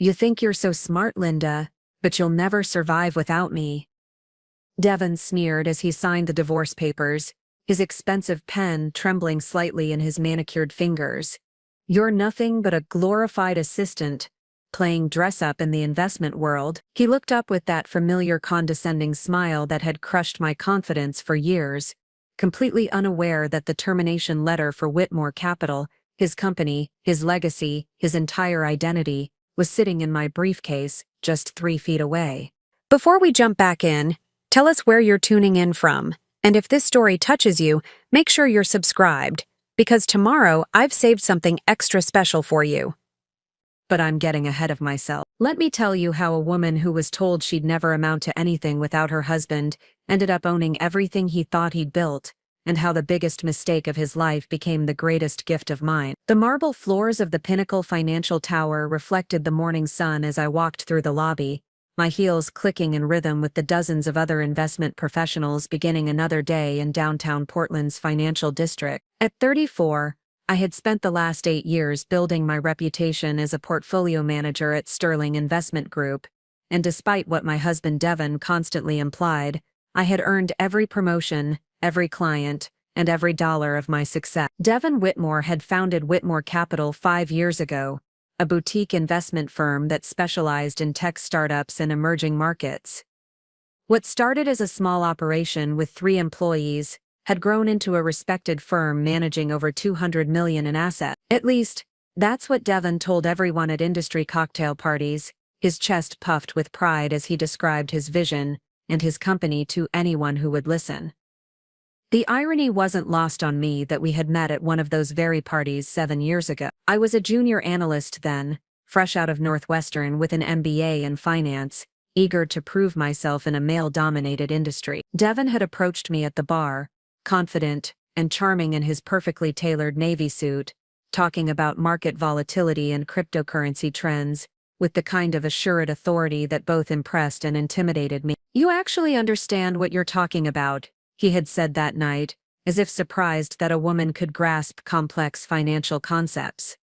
You think you're so smart, Linda, but you'll never survive without me. Devon sneered as he signed the divorce papers, his expensive pen trembling slightly in his manicured fingers. You're nothing but a glorified assistant, playing dress-up in the investment world. He looked up with that familiar condescending smile that had crushed my confidence for years, completely unaware that the termination letter for Whitmore Capital, his company, his legacy, his entire identity, was sitting in my briefcase, just 3 feet away. Before we jump back in, tell us where you're tuning in from, and if this story touches you, make sure you're subscribed, because tomorrow I've saved something extra special for you. But I'm getting ahead of myself. Let me tell you how a woman who was told she'd never amount to anything without her husband ended up owning everything he thought he'd built, and how the biggest mistake of his life became the greatest gift of mine. The marble floors of the Pinnacle Financial Tower reflected the morning sun as I walked through the lobby, my heels clicking in rhythm with the dozens of other investment professionals beginning another day in downtown Portland's financial district. At 34, I had spent the last 8 years building my reputation as a portfolio manager at Sterling Investment Group, and despite what my husband Devon constantly implied, I had earned every promotion, every client, and every dollar of my success. Devon Whitmore had founded Whitmore Capital 5 years ago, a boutique investment firm that specialized in tech startups and emerging markets. What started as a small operation with 3 employees had grown into a respected firm managing over $200 million in assets. At least, that's what Devon told everyone at industry cocktail parties, his chest puffed with pride as he described his vision and his company to anyone who would listen. The irony wasn't lost on me that we had met at one of those very parties 7 years ago. I was a junior analyst then, fresh out of Northwestern with an MBA in finance, eager to prove myself in a male-dominated industry. Devon had approached me at the bar, confident and charming in his perfectly tailored navy suit, talking about market volatility and cryptocurrency trends, with the kind of assured authority that both impressed and intimidated me. "You actually understand what you're talking about," he had said that night, as if surprised that a woman could grasp complex financial concepts.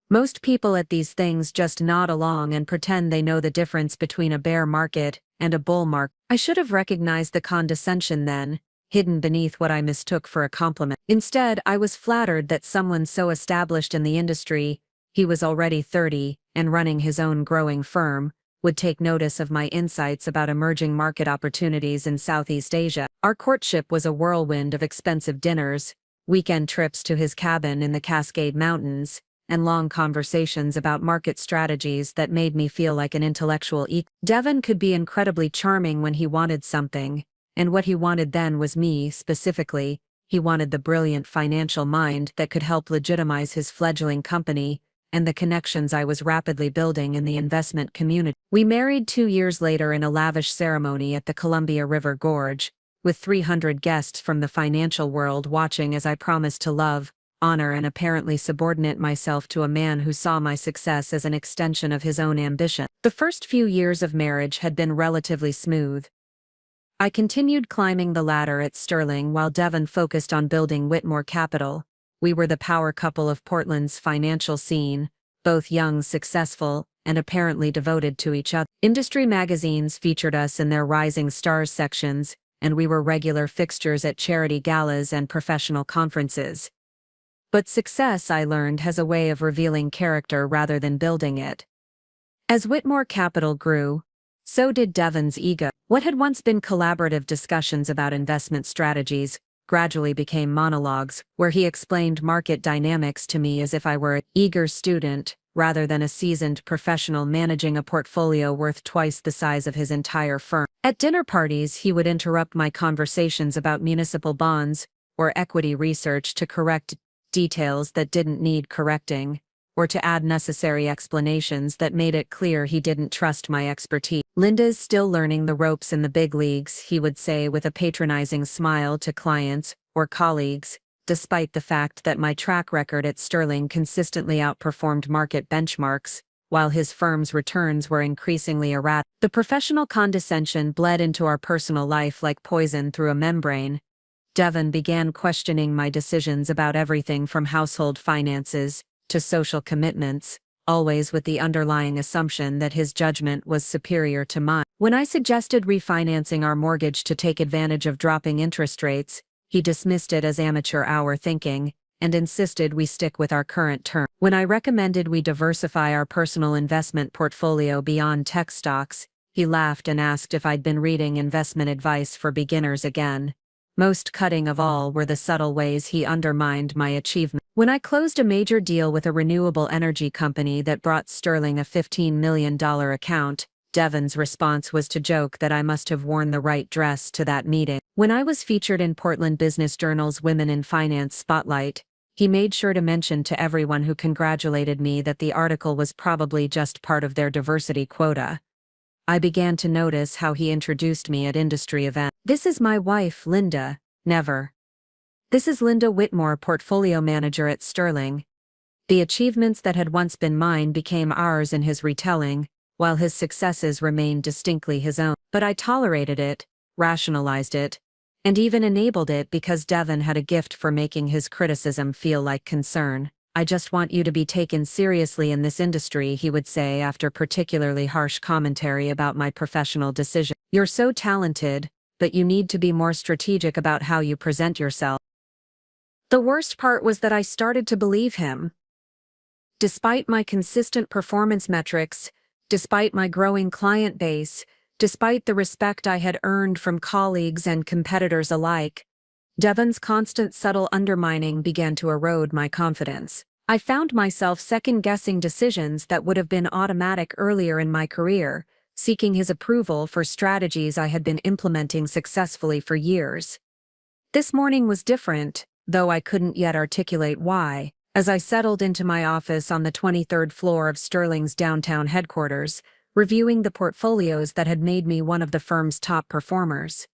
"Most people at these things just nod along and pretend they know the difference between a bear market and a bull market." I should have recognized the condescension then, hidden beneath what I mistook for a compliment. Instead, I was flattered that someone so established in the industry, he was already 30 and running his own growing firm, would take notice of my insights about emerging market opportunities in Southeast Asia. Our courtship was a whirlwind of expensive dinners, weekend trips to his cabin in the Cascade Mountains, and long conversations about market strategies that made me feel like an intellectual equal. Devon could be incredibly charming when he wanted something, and what he wanted then was me, specifically. He wanted the brilliant financial mind that could help legitimize his fledgling company, and the connections I was rapidly building in the investment community. We married 2 years later in a lavish ceremony at the Columbia River Gorge, with 300 guests from the financial world watching as I promised to love, honor and apparently subordinate myself to a man who saw my success as an extension of his own ambition. The first few years of marriage had been relatively smooth. I continued climbing the ladder at Sterling while Devon focused on building Whitmore Capital. We were the power couple of Portland's financial scene, both young, successful, and apparently devoted to each other. Industry magazines featured us in their Rising Stars sections, and we were regular fixtures at charity galas and professional conferences. But success, I learned, has a way of revealing character rather than building it. As Whitmore Capital grew, so did Devon's ego. What had once been collaborative discussions about investment strategies gradually became monologues, where he explained market dynamics to me as if I were an eager student, rather than a seasoned professional managing a portfolio worth twice the size of his entire firm. At dinner parties, he would interrupt my conversations about municipal bonds or equity research to correct details that didn't need correcting, or to add necessary explanations that made it clear he didn't trust my expertise. "Linda's still learning the ropes in the big leagues," he would say with a patronizing smile to clients or colleagues, despite the fact that my track record at Sterling consistently outperformed market benchmarks, while his firm's returns were increasingly erratic. The professional condescension bled into our personal life like poison through a membrane. Devon began questioning my decisions about everything from household finances to social commitments, always with the underlying assumption that his judgment was superior to mine. When I suggested refinancing our mortgage to take advantage of dropping interest rates, he dismissed it as amateur hour thinking and insisted we stick with our current term. When I recommended we diversify our personal investment portfolio beyond tech stocks, he laughed and asked if I'd been reading investment advice for beginners again. Most cutting of all were the subtle ways he undermined my achievement. When I closed a major deal with a renewable energy company that brought Sterling a $15 million account, Devon's response was to joke that I must have worn the right dress to that meeting. When I was featured in Portland Business Journal's Women in Finance Spotlight, he made sure to mention to everyone who congratulated me that the article was probably just part of their diversity quota. I began to notice how he introduced me at industry events. "This is my wife, Linda, never. This is Linda Whitmore, portfolio manager at Sterling." The achievements that had once been mine became ours in his retelling, while his successes remained distinctly his own. But I tolerated it, rationalized it, and even enabled it because Devon had a gift for making his criticism feel like concern. "I just want you to be taken seriously in this industry," he would say after particularly harsh commentary about my professional decision. "You're so talented, but you need to be more strategic about how you present yourself." The worst part was that I started to believe him. Despite my consistent performance metrics, despite my growing client base, despite the respect I had earned from colleagues and competitors alike, Devon's constant subtle undermining began to erode my confidence. I found myself second-guessing decisions that would have been automatic earlier in my career, seeking his approval for strategies I had been implementing successfully for years. This morning was different, though I couldn't yet articulate why. As I settled into my office on the 23rd floor of Sterling's downtown headquarters, reviewing the portfolios that had made me one of the firm's top performers,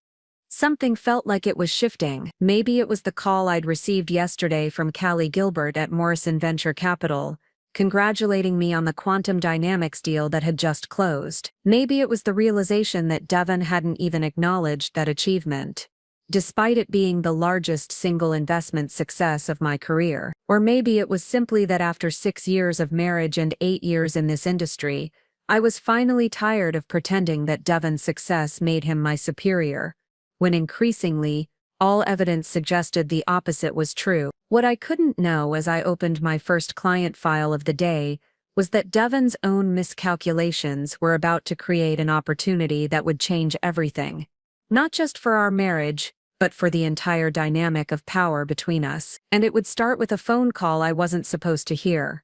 something felt like it was shifting. Maybe it was the call I'd received yesterday from Callie Gilbert at Morrison Venture Capital, congratulating me on the quantum dynamics deal that had just closed. Maybe it was the realization that Devon hadn't even acknowledged that achievement, despite it being the largest single investment success of my career. Or maybe it was simply that after 6 years of marriage and 8 years in this industry, I was finally tired of pretending that Devon's success made him my superior, when increasingly, all evidence suggested the opposite was true. What I couldn't know as I opened my first client file of the day was that Devon's own miscalculations were about to create an opportunity that would change everything. Not just for our marriage, but for the entire dynamic of power between us. And it would start with a phone call I wasn't supposed to hear.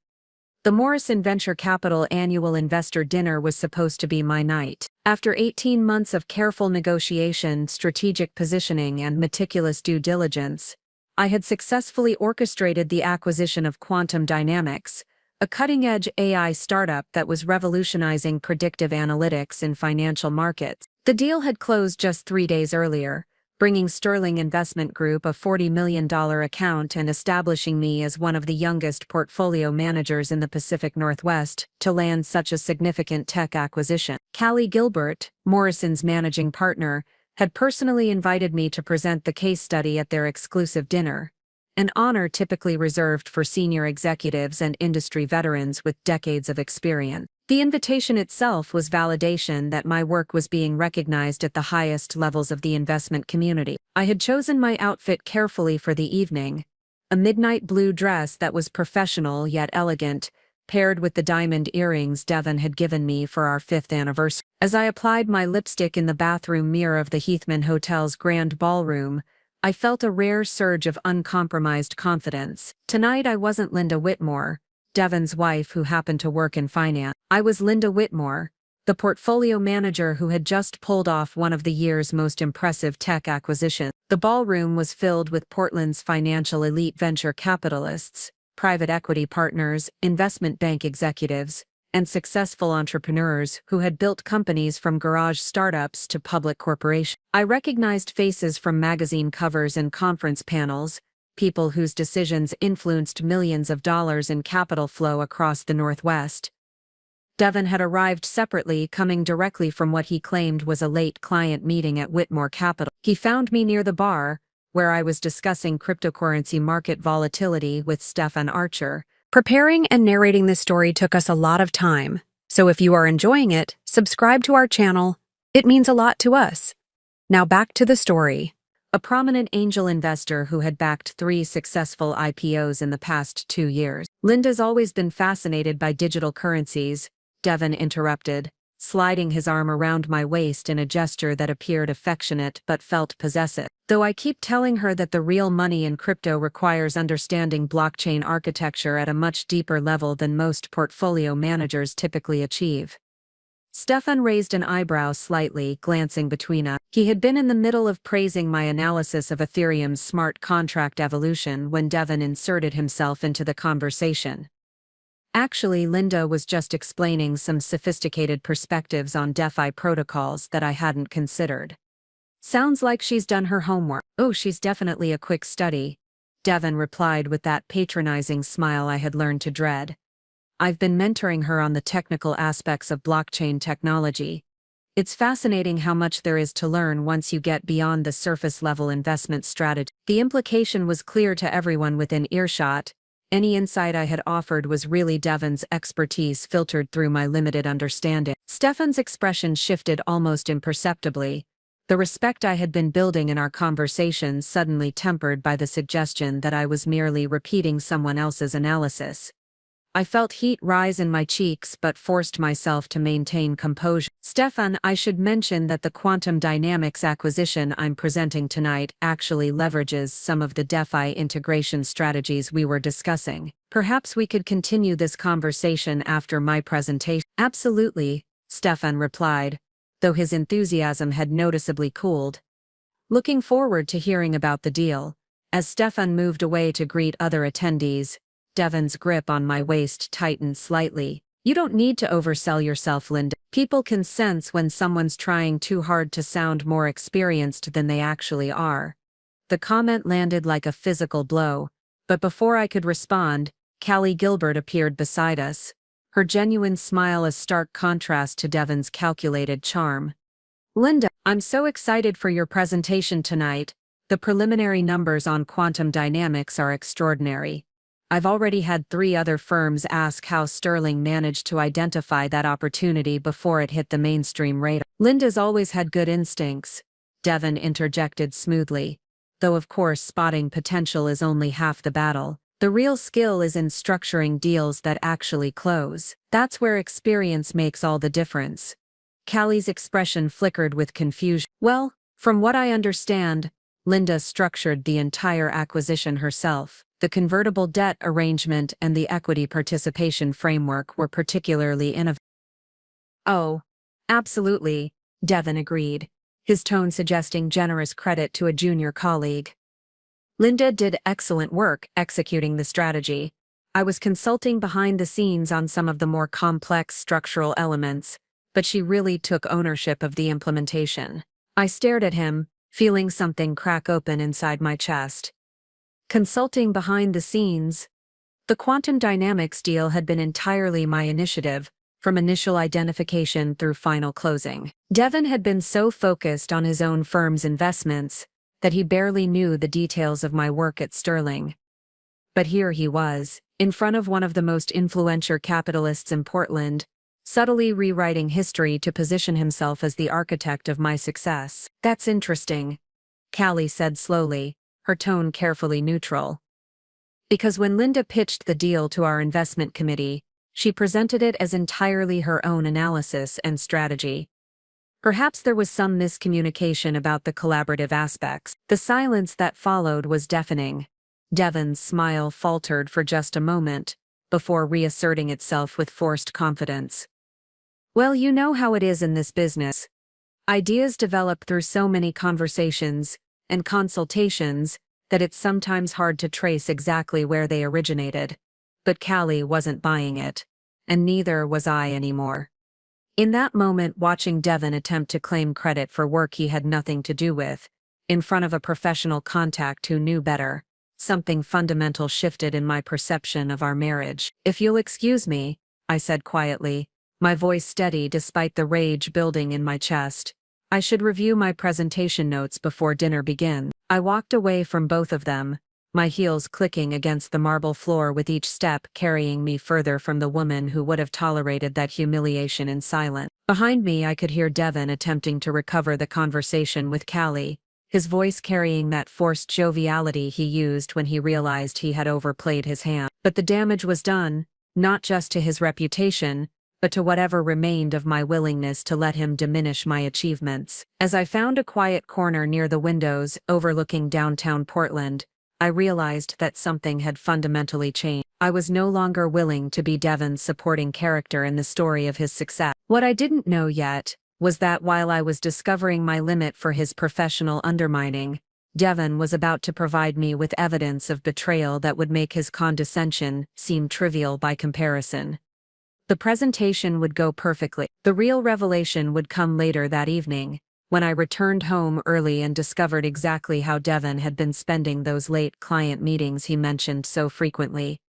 The Morrison Venture Capital annual investor dinner was supposed to be my night. After 18 months of careful negotiation, strategic positioning, and meticulous due diligence, I had successfully orchestrated the acquisition of Quantum Dynamics, a cutting-edge AI startup that was revolutionizing predictive analytics in financial markets. The deal had closed just 3 days earlier, bringing Sterling Investment Group a $40 million account and establishing me as one of the youngest portfolio managers in the Pacific Northwest to land such a significant tech acquisition. Callie Gilbert, Morrison's managing partner, had personally invited me to present the case study at their exclusive dinner, an honor typically reserved for senior executives and industry veterans with decades of experience. The invitation itself was validation that my work was being recognized at the highest levels of the investment community. I had chosen my outfit carefully for the evening, a midnight blue dress that was professional yet elegant, paired with the diamond earrings Devon had given me for our 5th anniversary. As I applied my lipstick in the bathroom mirror of the Heathman Hotel's grand ballroom, I felt a rare surge of uncompromised confidence. Tonight I wasn't Linda Whitmore, Devon's wife who happened to work in finance. I was Linda Whitmore, the portfolio manager who had just pulled off one of the year's most impressive tech acquisitions. The ballroom was filled with Portland's financial elite venture capitalists, private equity partners, investment bank executives, and successful entrepreneurs who had built companies from garage startups to public corporations. I recognized faces from magazine covers and conference panels, people whose decisions influenced millions of dollars in capital flow across the Northwest. Devon had arrived separately, coming directly from what he claimed was a late client meeting at Whitmore Capital. He found me near the bar, where I was discussing cryptocurrency market volatility with Stefan Archer, Preparing and narrating this story took us a lot of time, so if you are enjoying it, subscribe to our channel. It means a lot to us. Now back to the story. A prominent angel investor who had backed 3 successful IPOs in the past 2 years. Linda's always been fascinated by digital currencies, Devon interrupted, sliding his arm around my waist in a gesture that appeared affectionate but felt possessive. Though I keep telling her that the real money in crypto requires understanding blockchain architecture at a much deeper level than most portfolio managers typically achieve. Stefan raised an eyebrow slightly, glancing between us. He had been in the middle of praising my analysis of Ethereum's smart contract evolution when Devon inserted himself into the conversation. Actually, Linda was just explaining some sophisticated perspectives on DeFi protocols that I hadn't considered. Sounds like she's done her homework. Oh, she's definitely a quick study, Devon replied with that patronizing smile I had learned to dread. I've been mentoring her on the technical aspects of blockchain technology. It's fascinating how much there is to learn once you get beyond the surface-level investment strategy. The implication was clear to everyone within earshot. Any insight I had offered was really Devon's expertise filtered through my limited understanding. Stefan's expression shifted almost imperceptibly, the respect I had been building in our conversations suddenly tempered by the suggestion that I was merely repeating someone else's analysis. I felt heat rise in my cheeks but forced myself to maintain composure. Stefan, I should mention that the quantum dynamics acquisition I'm presenting tonight actually leverages some of the DeFi integration strategies we were discussing. Perhaps we could continue this conversation after my presentation. Absolutely, Stefan replied, though his enthusiasm had noticeably cooled. Looking forward to hearing about the deal. As Stefan moved away to greet other attendees, Devon's grip on my waist tightened slightly. You don't need to oversell yourself, Linda. People can sense when someone's trying too hard to sound more experienced than they actually are. The comment landed like a physical blow, but before I could respond, Callie Gilbert appeared beside us, her genuine smile a stark contrast to Devon's calculated charm. Linda, I'm so excited for your presentation tonight. The preliminary numbers on quantum dynamics are extraordinary. I've already had 3 other firms ask how Sterling managed to identify that opportunity before it hit the mainstream radar. Linda's always had good instincts, Devon interjected smoothly, though of course spotting potential is only half the battle. The real skill is in structuring deals that actually close. That's where experience makes all the difference. Callie's expression flickered with confusion. Well, from what I understand, Linda structured the entire acquisition herself. The convertible debt arrangement and the equity participation framework were particularly innovative. Oh, absolutely, Devon agreed, his tone suggesting generous credit to a junior colleague. Linda did excellent work executing the strategy. I was consulting behind the scenes on some of the more complex structural elements, but she really took ownership of the implementation. I stared at him, feeling something crack open inside my chest. Consulting behind the scenes. The quantum dynamics deal had been entirely my initiative, from initial identification through final closing. Devon had been so focused on his own firm's investments that he barely knew the details of my work at Sterling. But here he was, in front of one of the most influential capitalists in Portland, subtly rewriting history to position himself as the architect of my success. That's interesting, Callie said slowly, her tone carefully neutral. Because when Linda pitched the deal to our investment committee, she presented it as entirely her own analysis and strategy. Perhaps there was some miscommunication about the collaborative aspects. The silence that followed was deafening. Devon's smile faltered for just a moment, before reasserting itself with forced confidence. Well, you know how it is in this business. Ideas develop through so many conversations and consultations that it's sometimes hard to trace exactly where they originated. But Callie wasn't buying it, and neither was I anymore. In that moment, watching Devon attempt to claim credit for work he had nothing to do with, in front of a professional contact who knew better, something fundamental shifted in my perception of our marriage. If you'll excuse me, I said quietly, my voice steady despite the rage building in my chest. I should review my presentation notes before dinner begins. I walked away from both of them, my heels clicking against the marble floor with each step carrying me further from the woman who would have tolerated that humiliation in silence. Behind me I could hear Devon attempting to recover the conversation with Callie, his voice carrying that forced joviality he used when he realized he had overplayed his hand. But the damage was done, not just to his reputation, but to whatever remained of my willingness to let him diminish my achievements. As I found a quiet corner near the windows overlooking downtown Portland, I realized that something had fundamentally changed. I was no longer willing to be Devon's supporting character in the story of his success. What I didn't know yet was that while I was discovering my limit for his professional undermining, Devon was about to provide me with evidence of betrayal that would make his condescension seem trivial by comparison. The presentation would go perfectly. The real revelation would come later that evening, when I returned home early and discovered exactly how Devon had been spending those late client meetings he mentioned so frequently.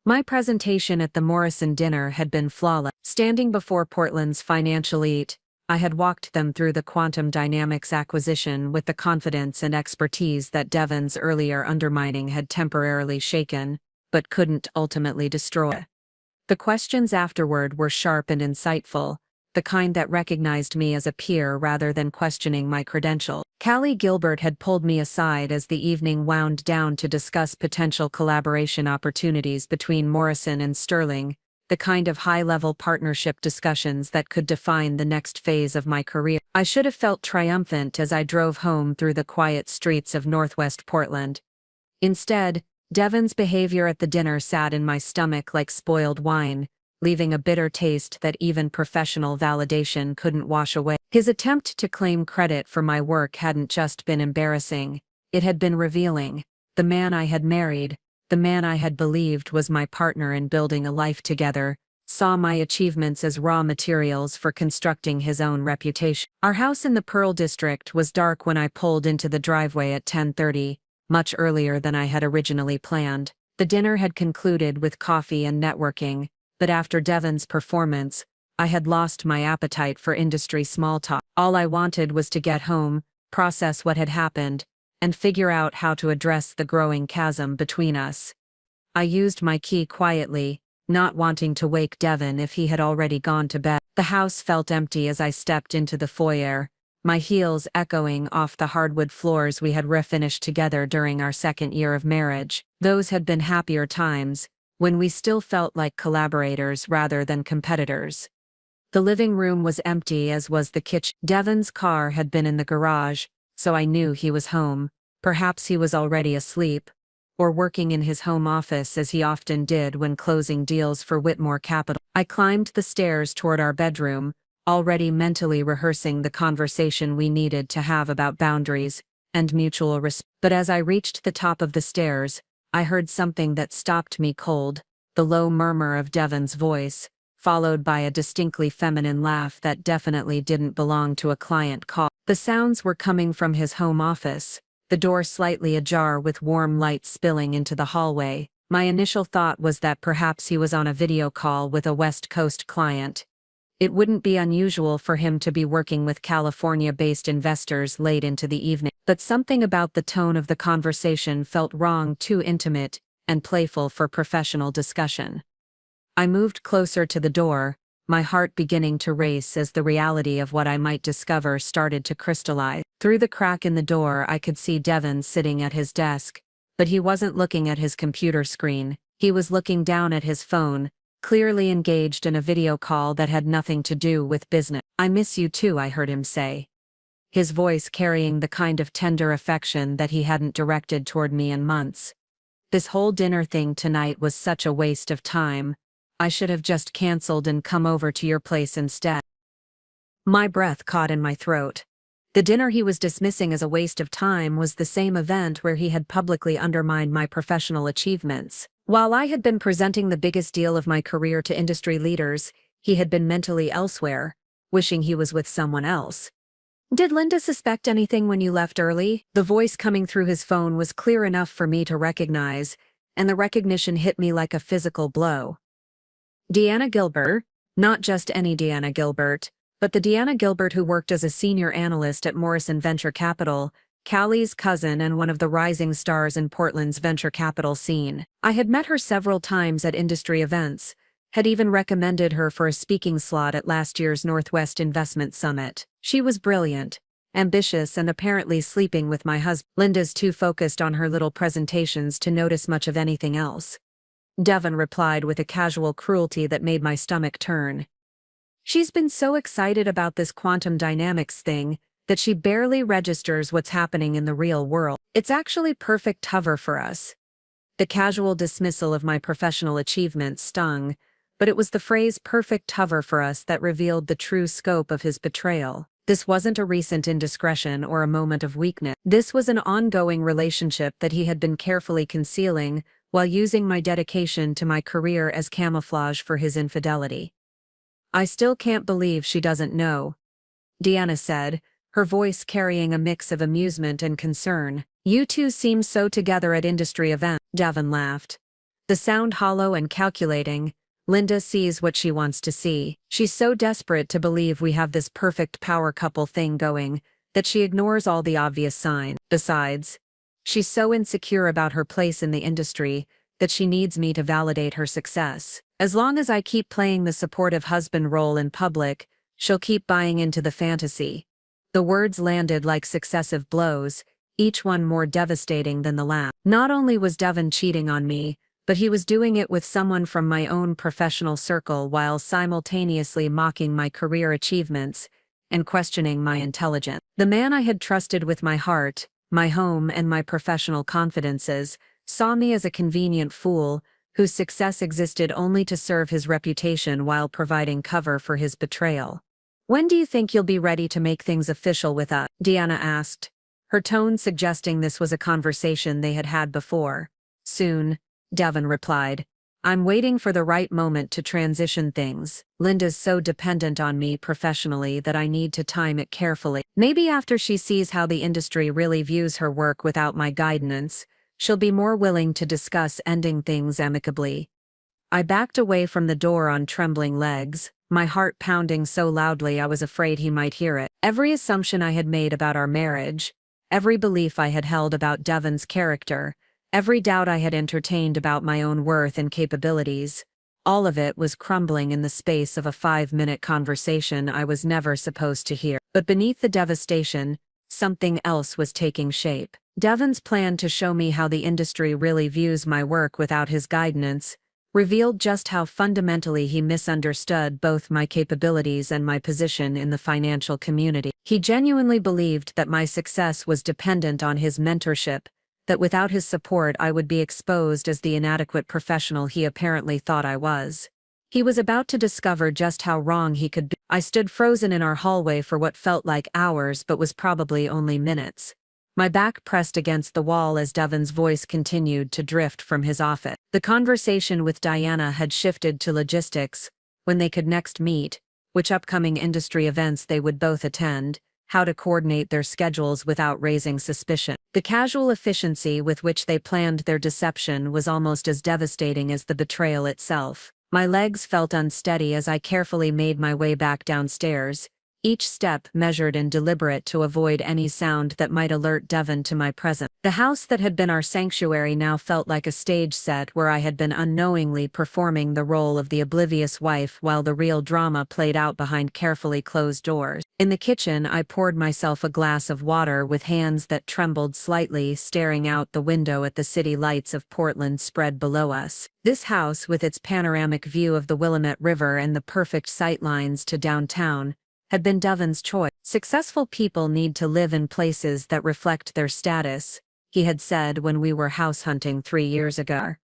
My presentation at the Morrison dinner had been flawless. Standing before Portland's financial elite, I had walked them through the quantum dynamics acquisition with the confidence and expertise that Devon's earlier undermining had temporarily shaken, but couldn't ultimately destroy. The questions afterward were sharp and insightful, the kind that recognized me as a peer rather than questioning my credentials. Callie Gilbert had pulled me aside as the evening wound down to discuss potential collaboration opportunities between Morrison and Sterling, the kind of high-level partnership discussions that could define the next phase of my career. I should have felt triumphant as I drove home through the quiet streets of Northwest Portland. Instead, Devon's behavior at the dinner sat in my stomach like spoiled wine, leaving a bitter taste that even professional validation couldn't wash away. His attempt to claim credit for my work hadn't just been embarrassing, it had been revealing. The man I had married, the man I had believed was my partner in building a life together, saw my achievements as raw materials for constructing his own reputation. Our house in the Pearl District was dark when I pulled into the driveway at 10:30, much earlier than I had originally planned. The dinner had concluded with coffee and networking, but after Devon's performance, I had lost my appetite for industry small talk. All I wanted was to get home, process what had happened, and figure out how to address the growing chasm between us. I used my key quietly, not wanting to wake Devon if he had already gone to bed. The house felt empty as I stepped into the foyer, my heels echoing off the hardwood floors we had refinished together during our second year of marriage. Those had been happier times, when we still felt like collaborators rather than competitors. The living room was empty, as was the kitchen. Devon's car had been in the garage, so I knew he was home. Perhaps he was already asleep, or working in his home office as he often did when closing deals for Whitmore Capital. I climbed the stairs toward our bedroom, already mentally rehearsing the conversation we needed to have about boundaries and mutual respect. But as I reached the top of the stairs, I heard something that stopped me cold, the low murmur of Devon's voice, followed by a distinctly feminine laugh that definitely didn't belong to a client call. The sounds were coming from his home office, the door slightly ajar with warm light spilling into the hallway. My initial thought was that perhaps he was on a video call with a West Coast client. It wouldn't be unusual for him to be working with California-based investors late into the evening, but something about the tone of the conversation felt wrong, too intimate and playful for professional discussion. I moved closer to the door, my heart beginning to race as the reality of what I might discover started to crystallize. Through the crack in the door I could see Devon sitting at his desk, but he wasn't looking at his computer screen, he was looking down at his phone, clearly engaged in a video call that had nothing to do with business. "I miss you too," I heard him say, his voice carrying the kind of tender affection that he hadn't directed toward me in months. "This whole dinner thing tonight was such a waste of time. I should have just canceled and come over to your place instead." My breath caught in my throat. The dinner he was dismissing as a waste of time was the same event where he had publicly undermined my professional achievements. While I had been presenting the biggest deal of my career to industry leaders, he had been mentally elsewhere, wishing he was with someone else. "Did Linda suspect anything when you left early?" The voice coming through his phone was clear enough for me to recognize, and the recognition hit me like a physical blow. Deanna Gilbert, not just any Deanna Gilbert, but the Deanna Gilbert who worked as a senior analyst at Morrison Venture Capital, Callie's cousin and one of the rising stars in Portland's venture capital scene. I had met her several times at industry events, had even recommended her for a speaking slot at last year's Northwest Investment Summit. She was brilliant, ambitious, and apparently sleeping with my husband. Linda's too focused on her little presentations to notice much of anything else. Devon replied with a casual cruelty that made my stomach turn. She's been so excited about this quantum dynamics thing that she barely registers what's happening in the real world. It's actually perfect cover for us. The casual dismissal of my professional achievements stung, but it was the phrase perfect cover for us that revealed the true scope of his betrayal. This wasn't a recent indiscretion or a moment of weakness. This was an ongoing relationship that he had been carefully concealing while using my dedication to my career as camouflage for his infidelity. I still can't believe she doesn't know, Deanna said, her voice carrying a mix of amusement and concern. You two seem so together at industry events, Devon laughed. The sound hollow and calculating. Linda sees what she wants to see. She's so desperate to believe we have this perfect power couple thing going that she ignores all the obvious signs. Besides, she's so insecure about her place in the industry that she needs me to validate her success. As long as I keep playing the supportive husband role in public, she'll keep buying into the fantasy. The words landed like successive blows, each one more devastating than the last. Not only was Devon cheating on me, but he was doing it with someone from my own professional circle while simultaneously mocking my career achievements and questioning my intelligence. The man I had trusted with my heart, my home, and my professional confidences saw me as a convenient fool whose success existed only to serve his reputation while providing cover for his betrayal. When do you think you'll be ready to make things official with us? Deanna asked, her tone suggesting this was a conversation they had had before. Soon, Devon replied. I'm waiting for the right moment to transition things. Linda's so dependent on me professionally that I need to time it carefully. Maybe after she sees how the industry really views her work without my guidance, she'll be more willing to discuss ending things amicably. I backed away from the door on trembling legs, my heart pounding so loudly I was afraid he might hear it. Every assumption I had made about our marriage, every belief I had held about Devon's character, every doubt I had entertained about my own worth and capabilities, all of it was crumbling in the space of a 5-minute conversation I was never supposed to hear. But beneath the devastation, something else was taking shape. Devon's plan to show me how the industry really views my work without his guidance revealed just how fundamentally he misunderstood both my capabilities and my position in the financial community. He genuinely believed that my success was dependent on his mentorship, that without his support I would be exposed as the inadequate professional he apparently thought I was. He was about to discover just how wrong he could be. I stood frozen in our hallway for what felt like hours but was probably only minutes. My back pressed against the wall as Devon's voice continued to drift from his office. The conversation with Diana had shifted to logistics, when they could next meet, which upcoming industry events they would both attend, how to coordinate their schedules without raising suspicion. The casual efficiency with which they planned their deception was almost as devastating as the betrayal itself. My legs felt unsteady as I carefully made my way back downstairs, each step measured and deliberate to avoid any sound that might alert Devon to my presence. The house that had been our sanctuary now felt like a stage set where I had been unknowingly performing the role of the oblivious wife while the real drama played out behind carefully closed doors. In the kitchen, I poured myself a glass of water with hands that trembled slightly, staring out the window at the city lights of Portland spread below us. This house, with its panoramic view of the Willamette River and the perfect sightlines to downtown, had been Devon's choice. Successful people need to live in places that reflect their status, he had said when we were house hunting 3 years ago.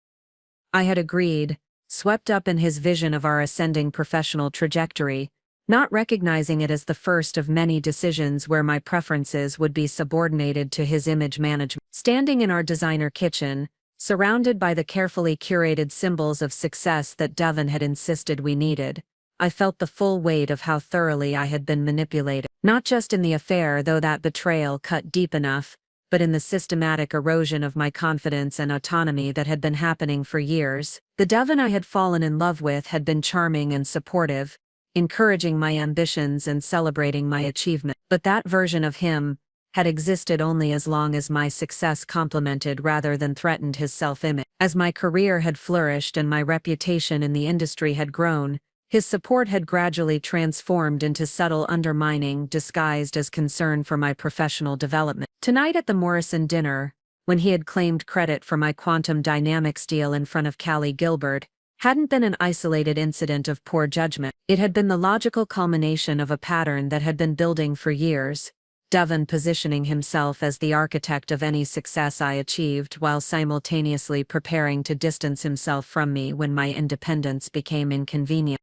I had agreed, swept up in his vision of our ascending professional trajectory, not recognizing it as the first of many decisions where my preferences would be subordinated to his image management. Standing in our designer kitchen, surrounded by the carefully curated symbols of success that Devon had insisted we needed, I felt the full weight of how thoroughly I had been manipulated. Not just in the affair, though that betrayal cut deep enough, but in the systematic erosion of my confidence and autonomy that had been happening for years. The Devon I had fallen in love with had been charming and supportive, encouraging my ambitions and celebrating my achievement. But that version of him had existed only as long as my success complemented rather than threatened his self-image. As my career had flourished and my reputation in the industry had grown, his support had gradually transformed into subtle undermining disguised as concern for my professional development. Tonight at the Morrison dinner, when he had claimed credit for my quantum dynamics deal in front of Callie Gilbert, hadn't been an isolated incident of poor judgment. It had been the logical culmination of a pattern that had been building for years, Devon positioning himself as the architect of any success I achieved while simultaneously preparing to distance himself from me when my independence became inconvenient.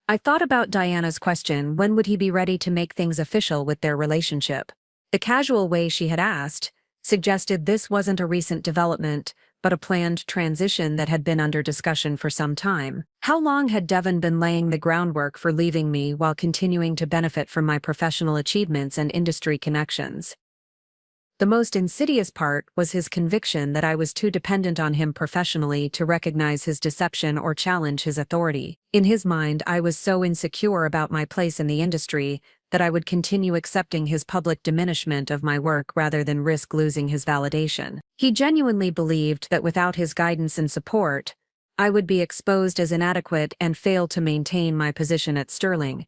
I thought about Diana's question, when would he be ready to make things official with their relationship? The casual way she had asked suggested this wasn't a recent development, but a planned transition that had been under discussion for some time. How long had Devon been laying the groundwork for leaving me while continuing to benefit from my professional achievements and industry connections? The most insidious part was his conviction that I was too dependent on him professionally to recognize his deception or challenge his authority. In his mind, I was so insecure about my place in the industry that I would continue accepting his public diminishment of my work rather than risk losing his validation. He genuinely believed that without his guidance and support, I would be exposed as inadequate and fail to maintain my position at Sterling.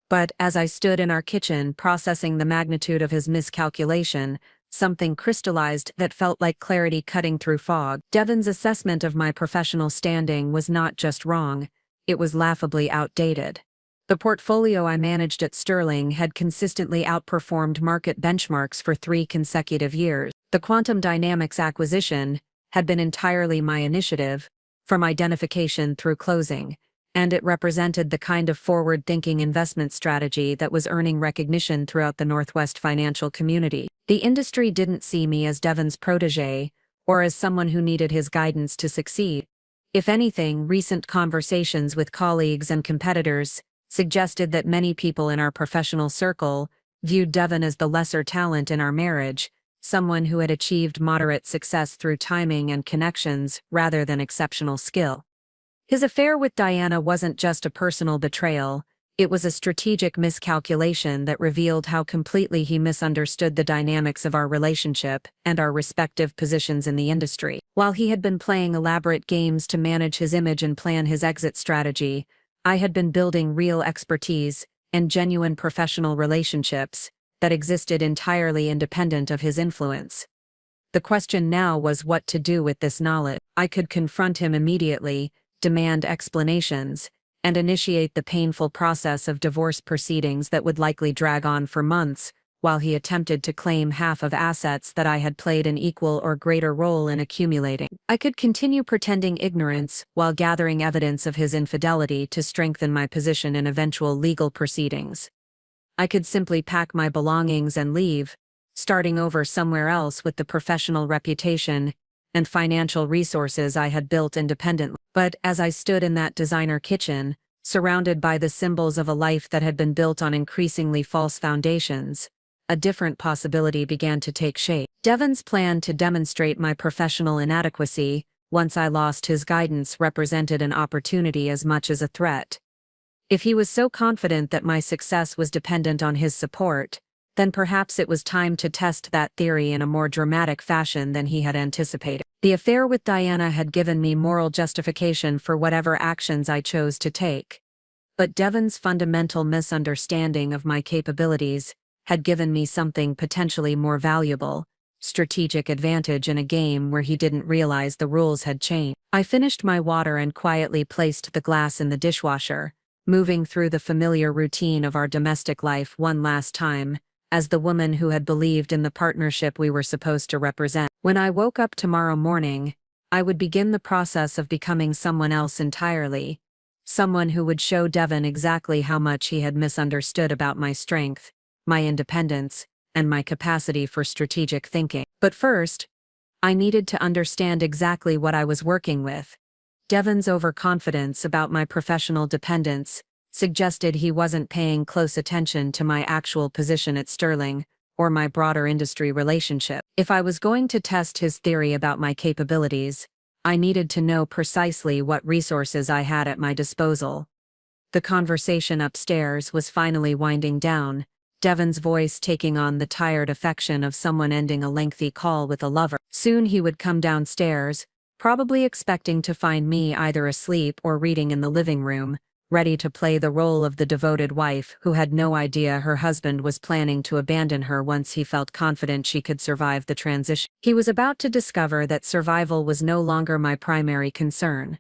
But as I stood in our kitchen processing the magnitude of his miscalculation, something crystallized that felt like clarity cutting through fog. Devon's assessment of my professional standing was not just wrong, it was laughably outdated. The portfolio I managed at Sterling had consistently outperformed market benchmarks for 3 consecutive years. The quantum dynamics acquisition had been entirely my initiative, from identification through closing, and it represented the kind of forward-thinking investment strategy that was earning recognition throughout the Northwest financial community. The industry didn't see me as Devon's protégé, or as someone who needed his guidance to succeed. If anything, recent conversations with colleagues and competitors suggested that many people in our professional circle viewed Devon as the lesser talent in our marriage, someone who had achieved moderate success through timing and connections rather than exceptional skill. His affair with Diana wasn't just a personal betrayal, it was a strategic miscalculation that revealed how completely he misunderstood the dynamics of our relationship and our respective positions in the industry. While he had been playing elaborate games to manage his image and plan his exit strategy, I had been building real expertise and genuine professional relationships that existed entirely independent of his influence. The question now was what to do with this knowledge. I could confront him immediately, demand explanations, and initiate the painful process of divorce proceedings that would likely drag on for months, while he attempted to claim half of assets that I had played an equal or greater role in accumulating. I could continue pretending ignorance while gathering evidence of his infidelity to strengthen my position in eventual legal proceedings. I could simply pack my belongings and leave, starting over somewhere else with the professional reputation and financial resources I had built independently. But as I stood in that designer kitchen, surrounded by the symbols of a life that had been built on increasingly false foundations, a different possibility began to take shape. Devon's plan to demonstrate my professional inadequacy, once I lost his guidance, represented an opportunity as much as a threat. If he was so confident that my success was dependent on his support, then perhaps it was time to test that theory in a more dramatic fashion than he had anticipated. The affair with Diana had given me moral justification for whatever actions I chose to take. But Devon's fundamental misunderstanding of my capabilities had given me something potentially more valuable, strategic advantage in a game where he didn't realize the rules had changed. I finished my water and quietly placed the glass in the dishwasher, moving through the familiar routine of our domestic life one last time, as the woman who had believed in the partnership we were supposed to represent. When I woke up tomorrow morning, I would begin the process of becoming someone else entirely, someone who would show Devon exactly how much he had misunderstood about my strength, my independence, and my capacity for strategic thinking. But first, I needed to understand exactly what I was working with. Devon's overconfidence about my professional dependence suggested he wasn't paying close attention to my actual position at Sterling or my broader industry relationship. If I was going to test his theory about my capabilities, I needed to know precisely what resources I had at my disposal. The conversation upstairs was finally winding down, Devon's voice taking on the tired affection of someone ending a lengthy call with a lover. Soon he would come downstairs, probably expecting to find me either asleep or reading in the living room, ready to play the role of the devoted wife who had no idea her husband was planning to abandon her once he felt confident she could survive the transition. He was about to discover that survival was no longer my primary concern.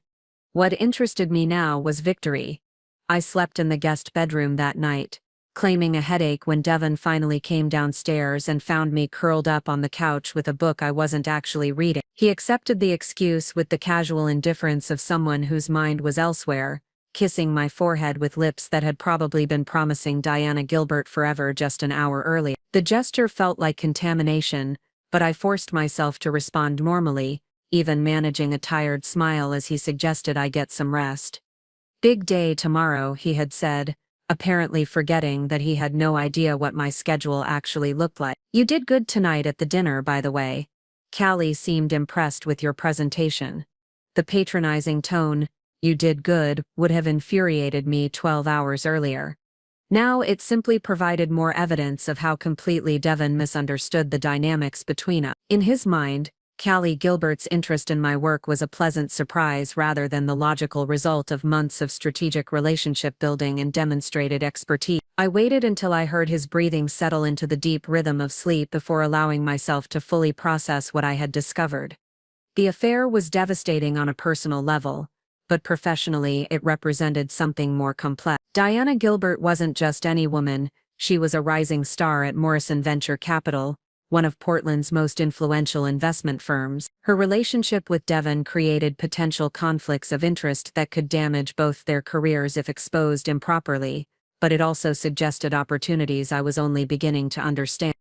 What interested me now was victory. I slept in the guest bedroom that night, claiming a headache when Devon finally came downstairs and found me curled up on the couch with a book I wasn't actually reading. He accepted the excuse with the casual indifference of someone whose mind was elsewhere, kissing my forehead with lips that had probably been promising Diana Gilbert forever just an hour earlier. The gesture felt like contamination, but I forced myself to respond normally, even managing a tired smile as he suggested I get some rest. "Big day tomorrow," he had said, apparently forgetting that he had no idea what my schedule actually looked like. "You did good tonight at the dinner, by the way. Callie seemed impressed with your presentation." The patronizing tone, "you did good," would have infuriated me 12 hours earlier. Now it simply provided more evidence of how completely Devon misunderstood the dynamics between us. In his mind, Callie Gilbert's interest in my work was a pleasant surprise rather than the logical result of months of strategic relationship building and demonstrated expertise. I waited until I heard his breathing settle into the deep rhythm of sleep before allowing myself to fully process what I had discovered. The affair was devastating on a personal level, but professionally it represented something more complex. Diana Gilbert wasn't just any woman, she was a rising star at Morrison Venture Capital, one of Portland's most influential investment firms. Her relationship with Devon created potential conflicts of interest that could damage both their careers if exposed improperly, but it also suggested opportunities I was only beginning to understand.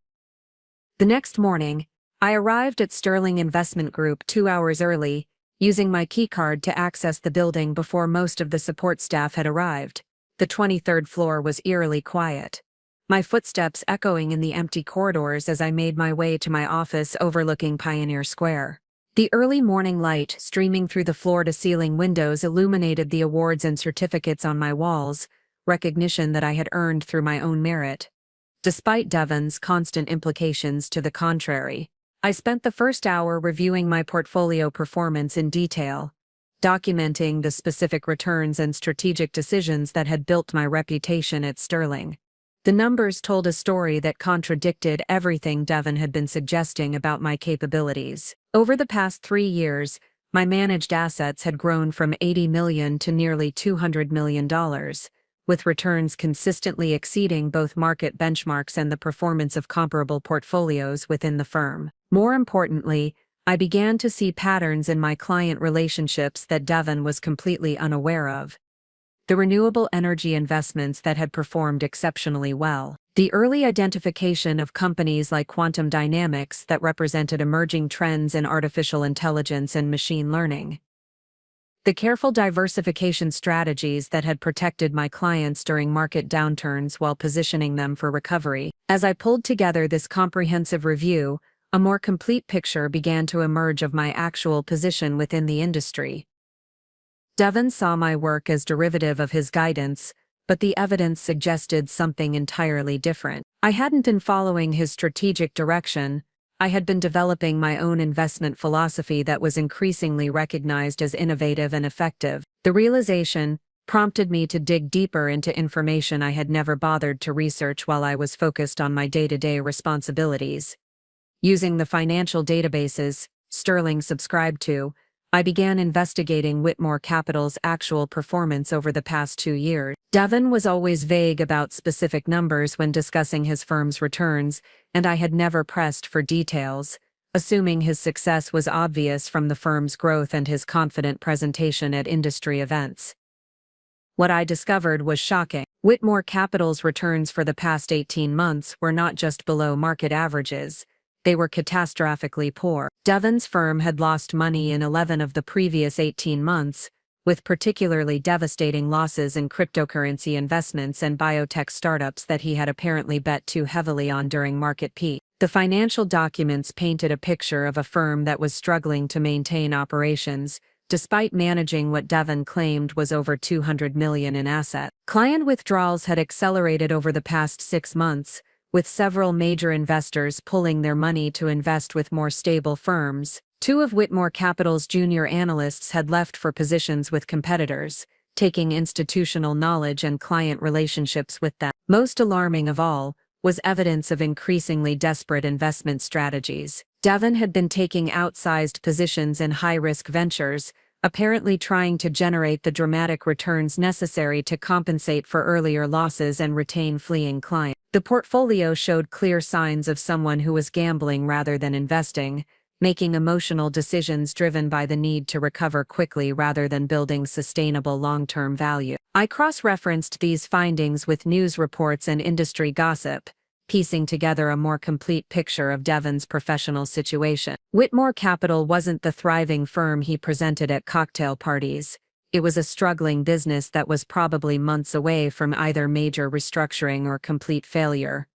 The next morning, I arrived at Sterling Investment Group 2 hours early, using my keycard to access the building before most of the support staff had arrived. The 23rd floor was eerily quiet, my footsteps echoing in the empty corridors as I made my way to my office overlooking Pioneer Square. The early morning light streaming through the floor-to-ceiling windows illuminated the awards and certificates on my walls, recognition that I had earned through my own merit. Despite Devon's constant implications to the contrary, I spent the first hour reviewing my portfolio performance in detail, documenting the specific returns and strategic decisions that had built my reputation at Sterling. The numbers told a story that contradicted everything Devon had been suggesting about my capabilities. Over the past 3 years, my managed assets had grown from $80 million to nearly $200 million, with returns consistently exceeding both market benchmarks and the performance of comparable portfolios within the firm. More importantly, I began to see patterns in my client relationships that Devon was completely unaware of. The renewable energy investments that had performed exceptionally well. The early identification of companies like Quantum Dynamics that represented emerging trends in artificial intelligence and machine learning. The careful diversification strategies that had protected my clients during market downturns while positioning them for recovery. As I pulled together this comprehensive review, a more complete picture began to emerge of my actual position within the industry. Devon saw my work as derivative of his guidance, but the evidence suggested something entirely different. I hadn't been following his strategic direction, I had been developing my own investment philosophy that was increasingly recognized as innovative and effective. The realization prompted me to dig deeper into information I had never bothered to research while I was focused on my day-to-day responsibilities. Using the financial databases Sterling subscribed to, I began investigating Whitmore Capital's actual performance over the past 2 years. Devon was always vague about specific numbers when discussing his firm's returns, and I had never pressed for details, assuming his success was obvious from the firm's growth and his confident presentation at industry events. What I discovered was shocking. Whitmore Capital's returns for the past 18 months were not just below market averages, they were catastrophically poor. Devon's firm had lost money in 11 of the previous 18 months, with particularly devastating losses in cryptocurrency investments and biotech startups that he had apparently bet too heavily on during market peak. The financial documents painted a picture of a firm that was struggling to maintain operations, despite managing what Devon claimed was over $200 million in assets. Client withdrawals had accelerated over the past 6 months, with several major investors pulling their money to invest with more stable firms. Two of Whitmore Capital's junior analysts had left for positions with competitors, taking institutional knowledge and client relationships with them. Most alarming of all was evidence of increasingly desperate investment strategies. Devon had been taking outsized positions in high-risk ventures, apparently trying to generate the dramatic returns necessary to compensate for earlier losses and retain fleeing clients. The portfolio showed clear signs of someone who was gambling rather than investing, making emotional decisions driven by the need to recover quickly rather than building sustainable long-term value. I cross-referenced these findings with news reports and industry gossip, piecing together a more complete picture of Devon's professional situation. Whitmore Capital wasn't the thriving firm he presented at cocktail parties. It was a struggling business that was probably months away from either major restructuring or complete failure.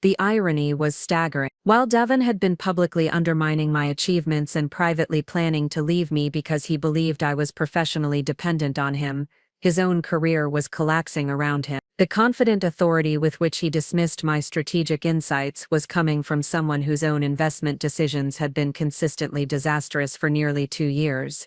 The irony was staggering. While Devon had been publicly undermining my achievements and privately planning to leave me because he believed I was professionally dependent on him, his own career was collapsing around him. The confident authority with which he dismissed my strategic insights was coming from someone whose own investment decisions had been consistently disastrous for nearly 2 years.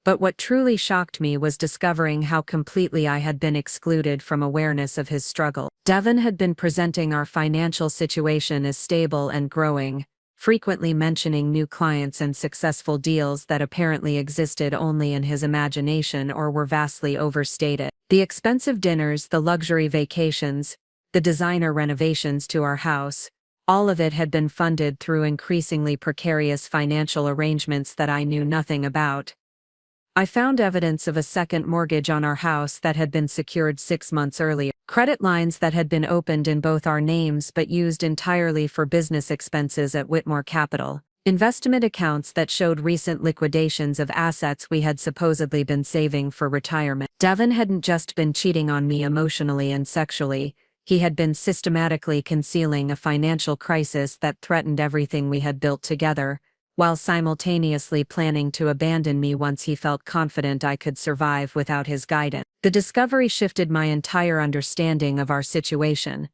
But what truly shocked me was discovering how completely I had been excluded from awareness of his struggle. Devon had been presenting our financial situation as stable and growing, frequently mentioning new clients and successful deals that apparently existed only in his imagination or were vastly overstated. The expensive dinners, the luxury vacations, the designer renovations to our house, all of it had been funded through increasingly precarious financial arrangements that I knew nothing about. I found evidence of a second mortgage on our house that had been secured 6 months earlier, credit lines that had been opened in both our names but used entirely for business expenses at Whitmore Capital, investment accounts that showed recent liquidations of assets we had supposedly been saving for retirement. Devon hadn't just been cheating on me emotionally and sexually, he had been systematically concealing a financial crisis that threatened everything we had built together, while simultaneously planning to abandon me once he felt confident I could survive without his guidance. The discovery shifted my entire understanding of our situation.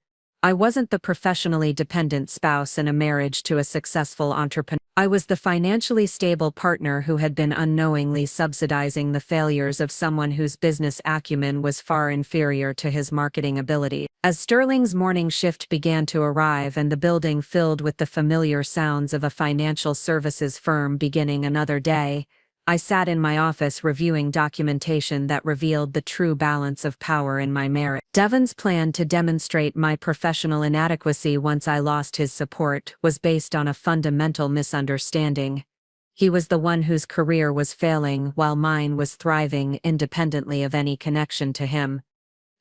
I wasn't the professionally dependent spouse in a marriage to a successful entrepreneur. I was the financially stable partner who had been unknowingly subsidizing the failures of someone whose business acumen was far inferior to his marketing ability. As Sterling's morning shift began to arrive and the building filled with the familiar sounds of a financial services firm beginning another day, I sat in my office reviewing documentation that revealed the true balance of power in my marriage. Devon's plan to demonstrate my professional inadequacy once I lost his support was based on a fundamental misunderstanding. He was the one whose career was failing while mine was thriving independently of any connection to him.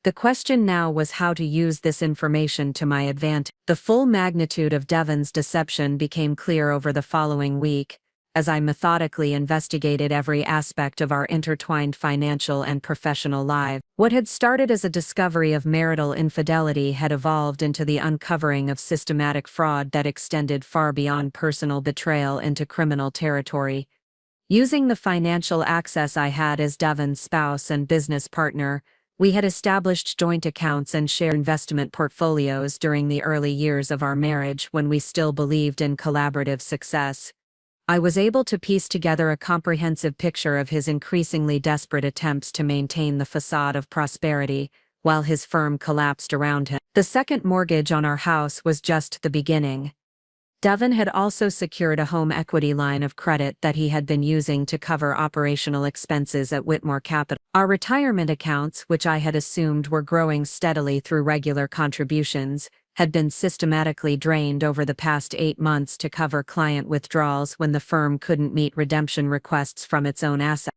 The question now was how to use this information to my advantage. The full magnitude of Devon's deception became clear over the following week, as I methodically investigated every aspect of our intertwined financial and professional lives. What had started as a discovery of marital infidelity had evolved into the uncovering of systematic fraud that extended far beyond personal betrayal into criminal territory. Using the financial access I had as Devon's spouse and business partner, we had established joint accounts and shared investment portfolios during the early years of our marriage when we still believed in collaborative success. I was able to piece together a comprehensive picture of his increasingly desperate attempts to maintain the facade of prosperity, while his firm collapsed around him. The second mortgage on our house was just the beginning. Devon had also secured a home equity line of credit that he had been using to cover operational expenses at Whitmore Capital. Our retirement accounts, which I had assumed were growing steadily through regular contributions, had been systematically drained over the past 8 months to cover client withdrawals when the firm couldn't meet redemption requests from its own assets.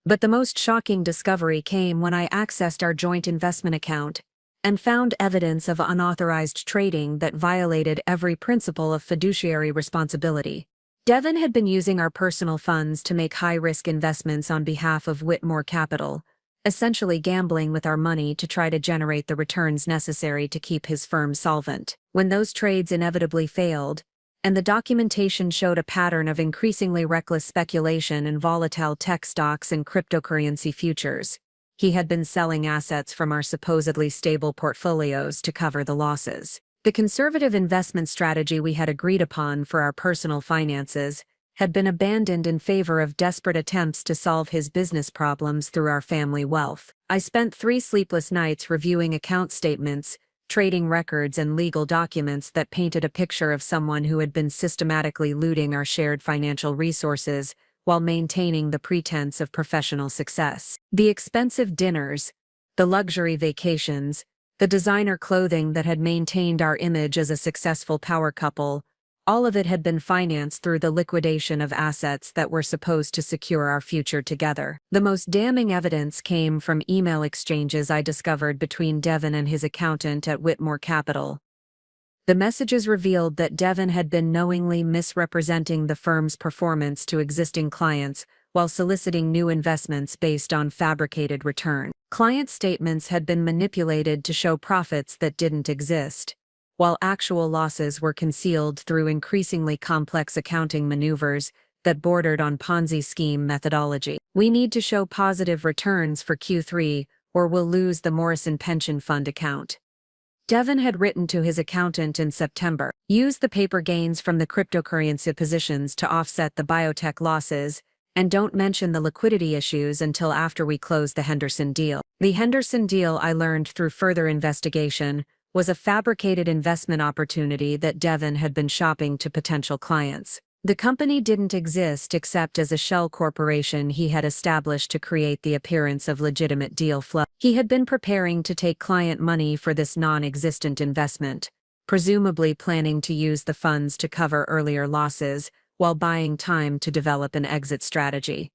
But the most shocking discovery came when I accessed our joint investment account and found evidence of unauthorized trading that violated every principle of fiduciary responsibility. Devon had been using our personal funds to make high-risk investments on behalf of Whitmore Capital, essentially gambling with our money to try to generate the returns necessary to keep his firm solvent. When those trades inevitably failed, and the documentation showed a pattern of increasingly reckless speculation in volatile tech stocks and cryptocurrency futures, he had been selling assets from our supposedly stable portfolios to cover the losses. The conservative investment strategy we had agreed upon for our personal finances had been abandoned in favor of desperate attempts to solve his business problems through our family wealth. I spent 3 sleepless nights reviewing account statements, trading records, and legal documents that painted a picture of someone who had been systematically looting our shared financial resources while maintaining the pretense of professional success. The expensive dinners, the luxury vacations, the designer clothing that had maintained our image as a successful power couple, all of it had been financed through the liquidation of assets that were supposed to secure our future together. The most damning evidence came from email exchanges I discovered between Devon and his accountant at Whitmore Capital. The messages revealed that Devon had been knowingly misrepresenting the firm's performance to existing clients while soliciting new investments based on fabricated returns. Client statements had been manipulated to show profits that didn't exist, while actual losses were concealed through increasingly complex accounting maneuvers that bordered on Ponzi scheme methodology. We need to show positive returns for Q3 or we'll lose the Morrison Pension Fund account. Devon had written to his accountant in September. Use the paper gains from the cryptocurrency positions to offset the biotech losses, and don't mention the liquidity issues until after we close the Henderson deal. The Henderson deal, I learned through further investigation, was a fabricated investment opportunity that Devon had been shopping to potential clients. The company didn't exist except as a shell corporation he had established to create the appearance of legitimate deal flow. He had been preparing to take client money for this non-existent investment, presumably planning to use the funds to cover earlier losses, while buying time to develop an exit strategy.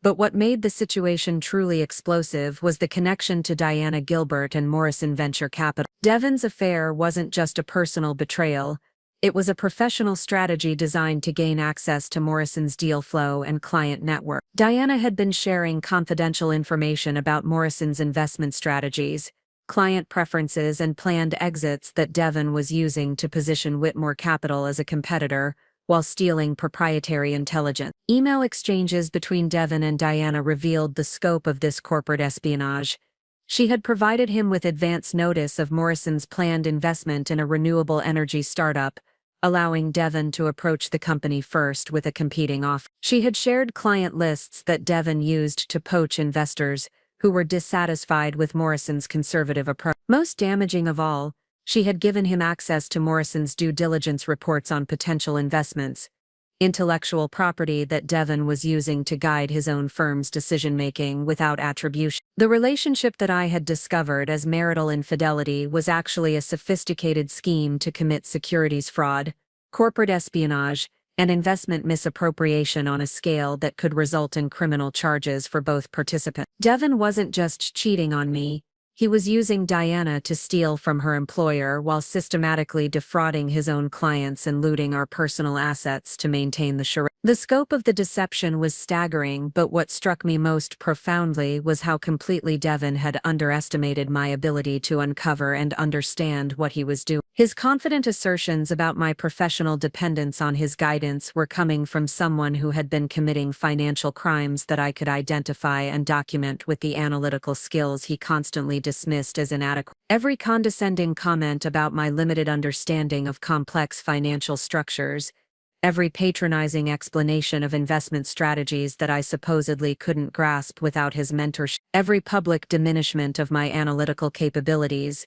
But what made the situation truly explosive was the connection to Diana Gilbert and Morrison Venture Capital. Devon's affair wasn't just a personal betrayal, it was a professional strategy designed to gain access to Morrison's deal flow and client network. Diana had been sharing confidential information about Morrison's investment strategies, client preferences, and planned exits that Devon was using to position Whitmore Capital as a competitor, while stealing proprietary intelligence. Email exchanges between Devon and Diana revealed the scope of this corporate espionage. She had provided him with advance notice of Morrison's planned investment in a renewable energy startup, allowing Devon to approach the company first with a competing offer. She had shared client lists that Devon used to poach investors who were dissatisfied with Morrison's conservative approach. Most damaging of all, she had given him access to Morrison's due diligence reports on potential investments, intellectual property that Devon was using to guide his own firm's decision-making without attribution. The relationship that I had discovered as marital infidelity was actually a sophisticated scheme to commit securities fraud, corporate espionage, and investment misappropriation on a scale that could result in criminal charges for both participants. Devon wasn't just cheating on me. He was using Diana to steal from her employer while systematically defrauding his own clients and looting our personal assets to maintain the charade. The scope of the deception was staggering, but what struck me most profoundly was how completely Devon had underestimated my ability to uncover and understand what he was doing. His confident assertions about my professional dependence on his guidance were coming from someone who had been committing financial crimes that I could identify and document with the analytical skills he constantly dismissed as inadequate. Every condescending comment about my limited understanding of complex financial structures, every patronizing explanation of investment strategies that I supposedly couldn't grasp without his mentorship, every public diminishment of my analytical capabilities,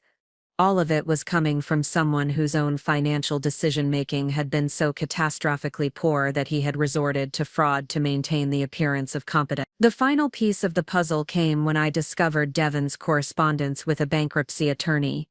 all of it was coming from someone whose own financial decision-making had been so catastrophically poor that he had resorted to fraud to maintain the appearance of competence. The final piece of the puzzle came when I discovered Devon's correspondence with a bankruptcy attorney.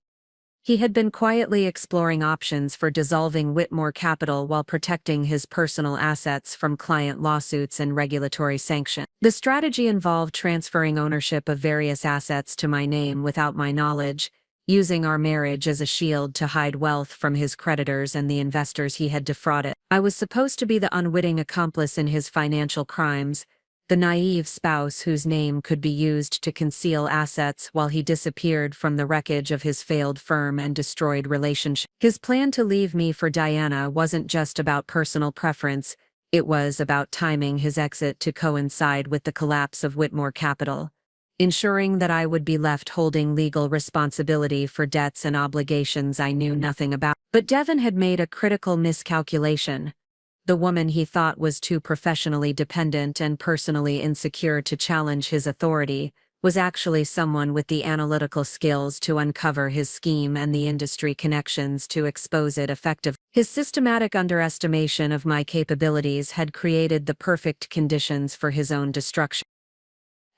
He had been quietly exploring options for dissolving Whitmore Capital while protecting his personal assets from client lawsuits and regulatory sanction. The strategy involved transferring ownership of various assets to my name without my knowledge, using our marriage as a shield to hide wealth from his creditors and the investors he had defrauded. I was supposed to be the unwitting accomplice in his financial crimes, the naive spouse whose name could be used to conceal assets while he disappeared from the wreckage of his failed firm and destroyed relationships. His plan to leave me for Diana wasn't just about personal preference, it was about timing his exit to coincide with the collapse of Whitmore Capital. ensuring that I would be left holding legal responsibility for debts and obligations I knew nothing about. But Devon had made a critical miscalculation. The woman he thought was too professionally dependent and personally insecure to challenge his authority was actually someone with the analytical skills to uncover his scheme and the industry connections to expose it effectively. His systematic underestimation of my capabilities had created the perfect conditions for his own destruction.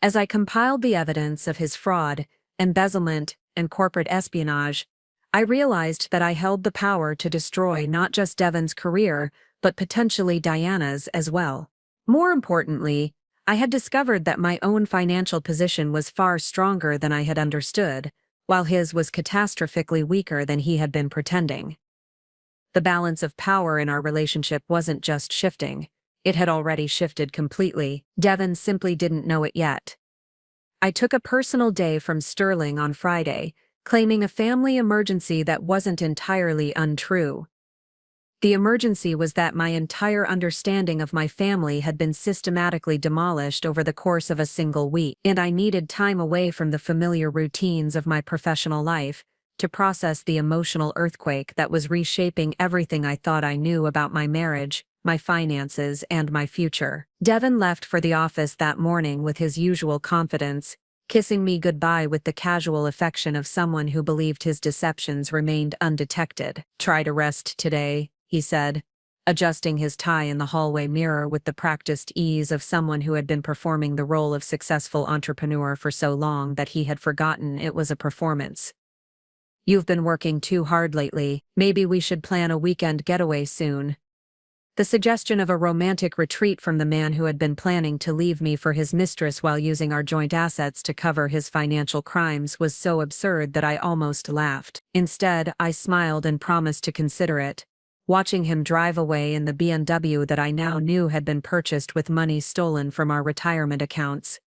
As I compiled the evidence of his fraud, embezzlement, and corporate espionage, I realized that I held the power to destroy not just Devon's career, but potentially Diana's as well. More importantly, I had discovered that my own financial position was far stronger than I had understood, while his was catastrophically weaker than he had been pretending. The balance of power in our relationship wasn't just shifting, it had already shifted completely. Devon simply didn't know it yet. I took a personal day from Sterling on Friday, claiming a family emergency that wasn't entirely untrue. The emergency was that my entire understanding of my family had been systematically demolished over the course of a single week, and I needed time away from the familiar routines of my professional life to process the emotional earthquake that was reshaping everything I thought I knew about my marriage, my finances, and my future. Devon left for the office that morning with his usual confidence, kissing me goodbye with the casual affection of someone who believed his deceptions remained undetected. "Try to rest today," he said, adjusting his tie in the hallway mirror with the practiced ease of someone who had been performing the role of successful entrepreneur for so long that he had forgotten it was a performance. "You've been working too hard lately. Maybe we should plan a weekend getaway soon." The suggestion of a romantic retreat from the man who had been planning to leave me for his mistress while using our joint assets to cover his financial crimes was so absurd that I almost laughed. Instead, I smiled and promised to consider it, watching him drive away in the BMW that I now knew had been purchased with money stolen from our retirement accounts.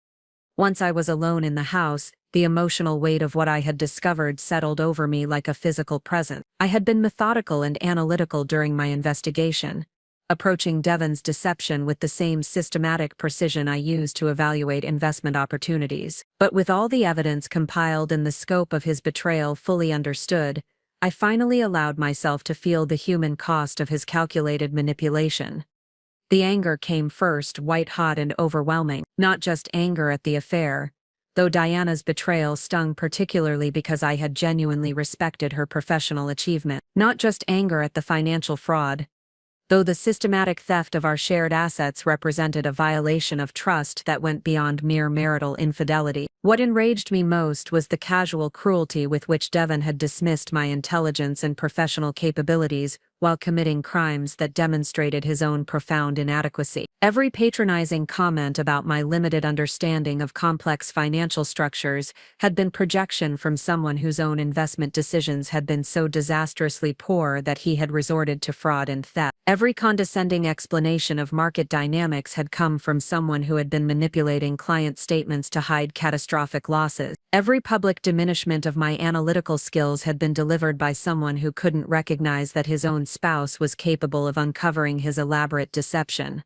Once I was alone in the house, the emotional weight of what I had discovered settled over me like a physical presence. I had been methodical and analytical during my investigation, approaching Devon's deception with the same systematic precision I used to evaluate investment opportunities. But with all the evidence compiled and the scope of his betrayal fully understood, I finally allowed myself to feel the human cost of his calculated manipulation. The anger came first, white-hot and overwhelming. Not just anger at the affair, though Diana's betrayal stung particularly because I had genuinely respected her professional achievement. Not just anger at the financial fraud, though the systematic theft of our shared assets represented a violation of trust that went beyond mere marital infidelity. What enraged me most was the casual cruelty with which Devon had dismissed my intelligence and professional capabilities while committing crimes that demonstrated his own profound inadequacy. Every patronizing comment about my limited understanding of complex financial structures had been projection from someone whose own investment decisions had been so disastrously poor that he had resorted to fraud and theft. Every condescending explanation of market dynamics had come from someone who had been manipulating client statements to hide catastrophic losses. Every public diminishment of my analytical skills had been delivered by someone who couldn't recognize that his own spouse was capable of uncovering his elaborate deception.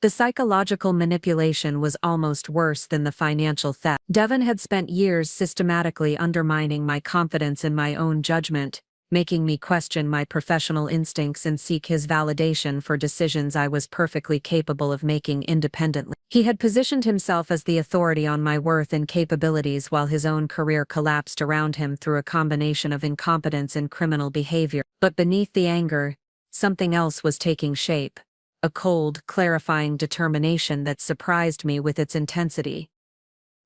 The psychological manipulation was almost worse than the financial theft. Devon had spent years systematically undermining my confidence in my own judgment, making me question my professional instincts and seek his validation for decisions I was perfectly capable of making independently. He had positioned himself as the authority on my worth and capabilities while his own career collapsed around him through a combination of incompetence and criminal behavior. But beneath the anger, something else was taking shape, a cold, clarifying determination that surprised me with its intensity.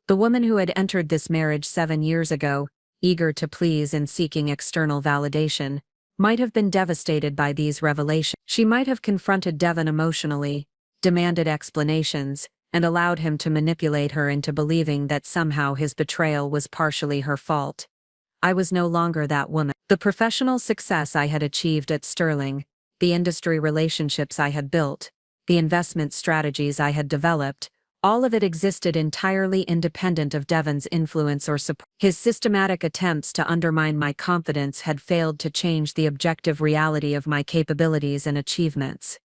The woman who had entered this marriage 7 years ago, eager to please and seeking external validation, might have been devastated by these revelations. She might have confronted Devon emotionally, demanded explanations, and allowed him to manipulate her into believing that somehow his betrayal was partially her fault. I was no longer that woman. The professional success I had achieved at Sterling, the industry relationships I had built, the investment strategies I had developed, all of it existed entirely independent of Devon's influence or support. His systematic attempts to undermine my confidence had failed to change the objective reality of my capabilities and achievements.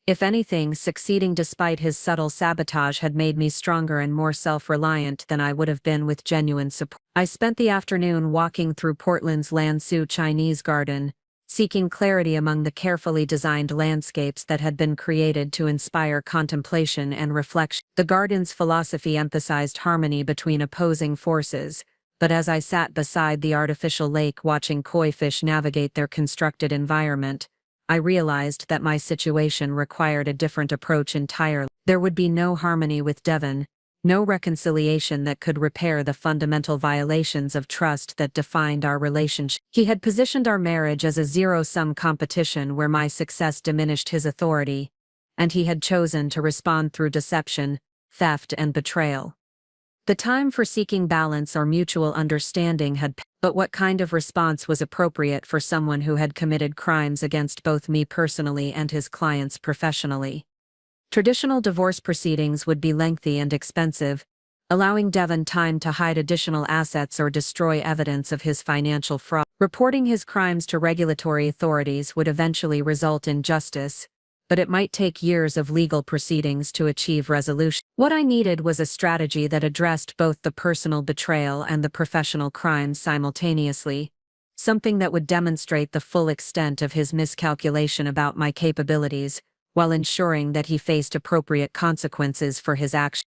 If anything, succeeding despite his subtle sabotage had made me stronger and more self-reliant than I would have been with genuine support. I spent the afternoon walking through Portland's Lansu Chinese garden, seeking clarity among the carefully designed landscapes that had been created to inspire contemplation and reflection. The garden's philosophy emphasized harmony between opposing forces, but as I sat beside the artificial lake watching koi fish navigate their constructed environment, I realized that my situation required a different approach entirely. There would be no harmony with Devon, no reconciliation that could repair the fundamental violations of trust that defined our relationship. He had positioned our marriage as a zero-sum competition where my success diminished his authority, and he had chosen to respond through deception, theft, and betrayal. The time for seeking balance or mutual understanding had passed, but what kind of response was appropriate for someone who had committed crimes against both me personally and his clients professionally? Traditional divorce proceedings would be lengthy and expensive, allowing Devon time to hide additional assets or destroy evidence of his financial fraud. Reporting his crimes to regulatory authorities would eventually result in justice, but it might take years of legal proceedings to achieve resolution. What I needed was a strategy that addressed both the personal betrayal and the professional crimes simultaneously, something that would demonstrate the full extent of his miscalculation about my capabilities, while ensuring that he faced appropriate consequences for his actions.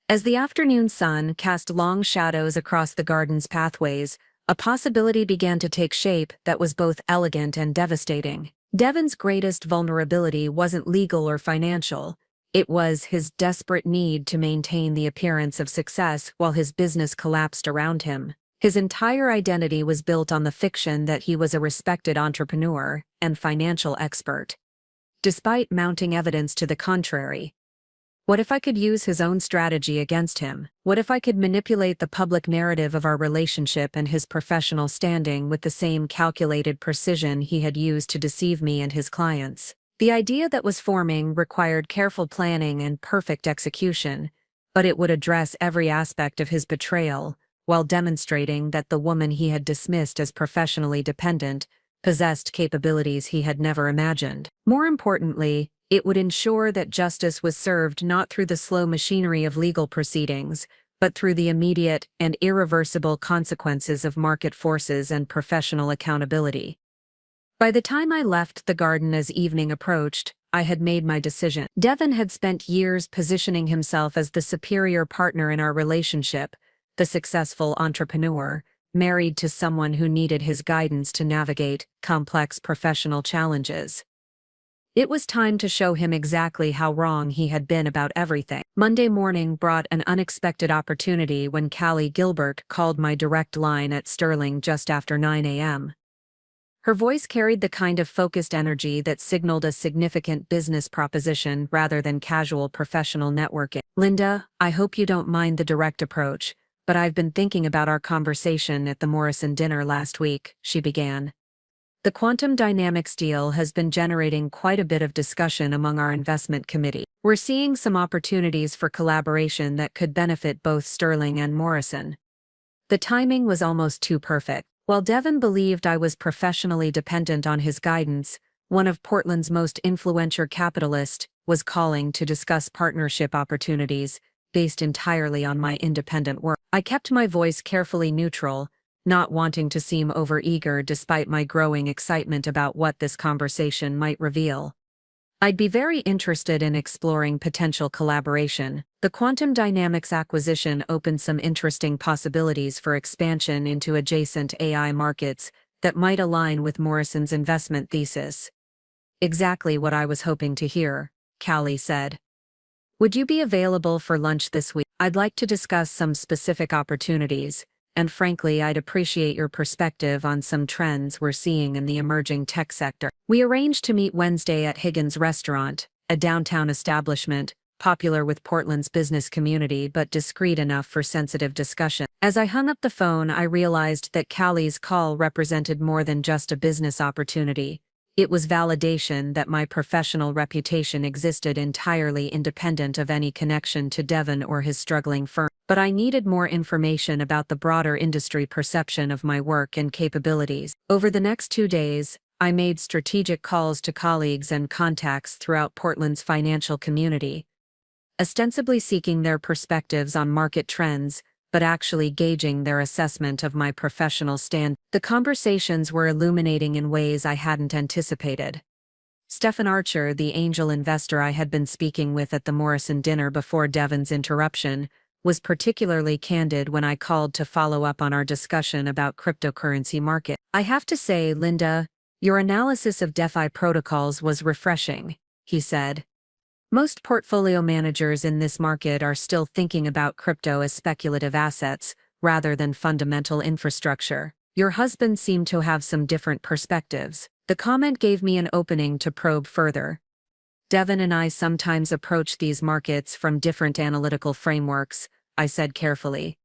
As the afternoon sun cast long shadows across the garden's pathways, a possibility began to take shape that was both elegant and devastating. Devon's greatest vulnerability wasn't legal or financial. It was his desperate need to maintain the appearance of success while his business collapsed around him. His entire identity was built on the fiction that he was a respected entrepreneur and financial expert. Despite mounting evidence to the contrary, what if I could use his own strategy against him? What if I could manipulate the public narrative of our relationship and his professional standing with the same calculated precision he had used to deceive me and his clients? The idea that was forming required careful planning and perfect execution, but it would address every aspect of his betrayal, while demonstrating that the woman he had dismissed as professionally dependent possessed capabilities he had never imagined. More importantly, it would ensure that justice was served not through the slow machinery of legal proceedings, but through the immediate and irreversible consequences of market forces and professional accountability. By the time I left the garden as evening approached, I had made my decision. Devon had spent years positioning himself as the superior partner in our relationship, the successful entrepreneur, married to someone who needed his guidance to navigate complex professional challenges. It was time to show him exactly how wrong he had been about everything. Monday morning brought an unexpected opportunity when Callie Gilbert called my direct line at Sterling just after 9 a.m. Her voice carried the kind of focused energy that signaled a significant business proposition rather than casual professional networking. "Linda, I hope you don't mind the direct approach, but I've been thinking about our conversation at the Morrison dinner last week," she began. "The quantum dynamics deal has been generating quite a bit of discussion among our investment committee. We're seeing some opportunities for collaboration that could benefit both Sterling and Morrison." The timing was almost too perfect. While Devon believed I was professionally dependent on his guidance, one of Portland's most influential capitalists was calling to discuss partnership opportunities based entirely on my independent work. I kept my voice carefully neutral, not wanting to seem overeager despite my growing excitement about what this conversation might reveal. "I'd be very interested in exploring potential collaboration. The quantum dynamics acquisition opened some interesting possibilities for expansion into adjacent AI markets that might align with Morrison's investment thesis." "Exactly what I was hoping to hear," Callie said. "Would you be available for lunch this week? I'd like to discuss some specific opportunities, and frankly, I'd appreciate your perspective on some trends we're seeing in the emerging tech sector." We arranged to meet Wednesday at Higgins Restaurant, a downtown establishment, popular with Portland's business community but discreet enough for sensitive discussion. As I hung up the phone, I realized that Callie's call represented more than just a business opportunity. It was validation that my professional reputation existed entirely independent of any connection to Devon or his struggling firm. But I needed more information about the broader industry perception of my work and capabilities. Over the next 2 days, I made strategic calls to colleagues and contacts throughout Portland's financial community, ostensibly seeking their perspectives on market trends, but actually gauging their assessment of my professional stand. The conversations were illuminating in ways I hadn't anticipated. Stephen Archer, the angel investor I had been speaking with at the Morrison dinner before Devon's interruption, was particularly candid when I called to follow up on our discussion about cryptocurrency market. "I have to say, Linda, your analysis of DeFi protocols was refreshing," he said. "Most portfolio managers in this market are still thinking about crypto as speculative assets, rather than fundamental infrastructure. Your husband seemed to have some different perspectives." The comment gave me an opening to probe further. "Devon and I sometimes approach these markets from different analytical frameworks," I said carefully.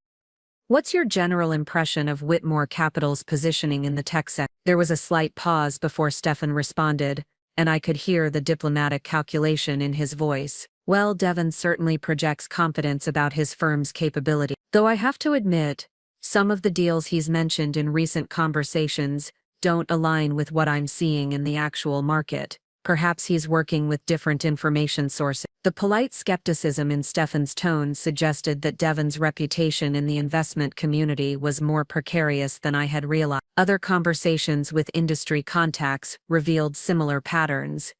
"What's your general impression of Whitmore Capital's positioning in the tech sector?" There was a slight pause before Stephen responded, and I could hear the diplomatic calculation in his voice. "Well, Devon certainly projects confidence about his firm's capability. Though I have to admit, some of the deals he's mentioned in recent conversations don't align with what I'm seeing in the actual market. Perhaps he's working with different information sources." The polite skepticism in Stephen's tone suggested that Devon's reputation in the investment community was more precarious than I had realized. Other conversations with industry contacts revealed similar patterns.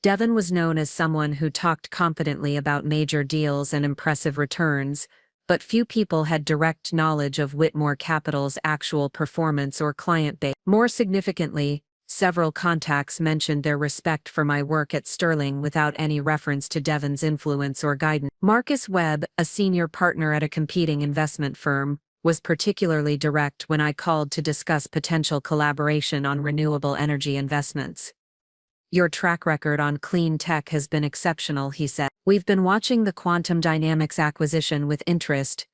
Devon was known as someone who talked confidently about major deals and impressive returns, but few people had direct knowledge of Whitmore Capital's actual performance or client base. More significantly, several contacts mentioned their respect for my work at Sterling without any reference to Devon's influence or guidance. Marcus Webb, a senior partner at a competing investment firm, was particularly direct when I called to discuss potential collaboration on renewable energy investments. "Your track record on clean tech has been exceptional," he said. "We've been watching the Quantum Dynamics acquisition with interest.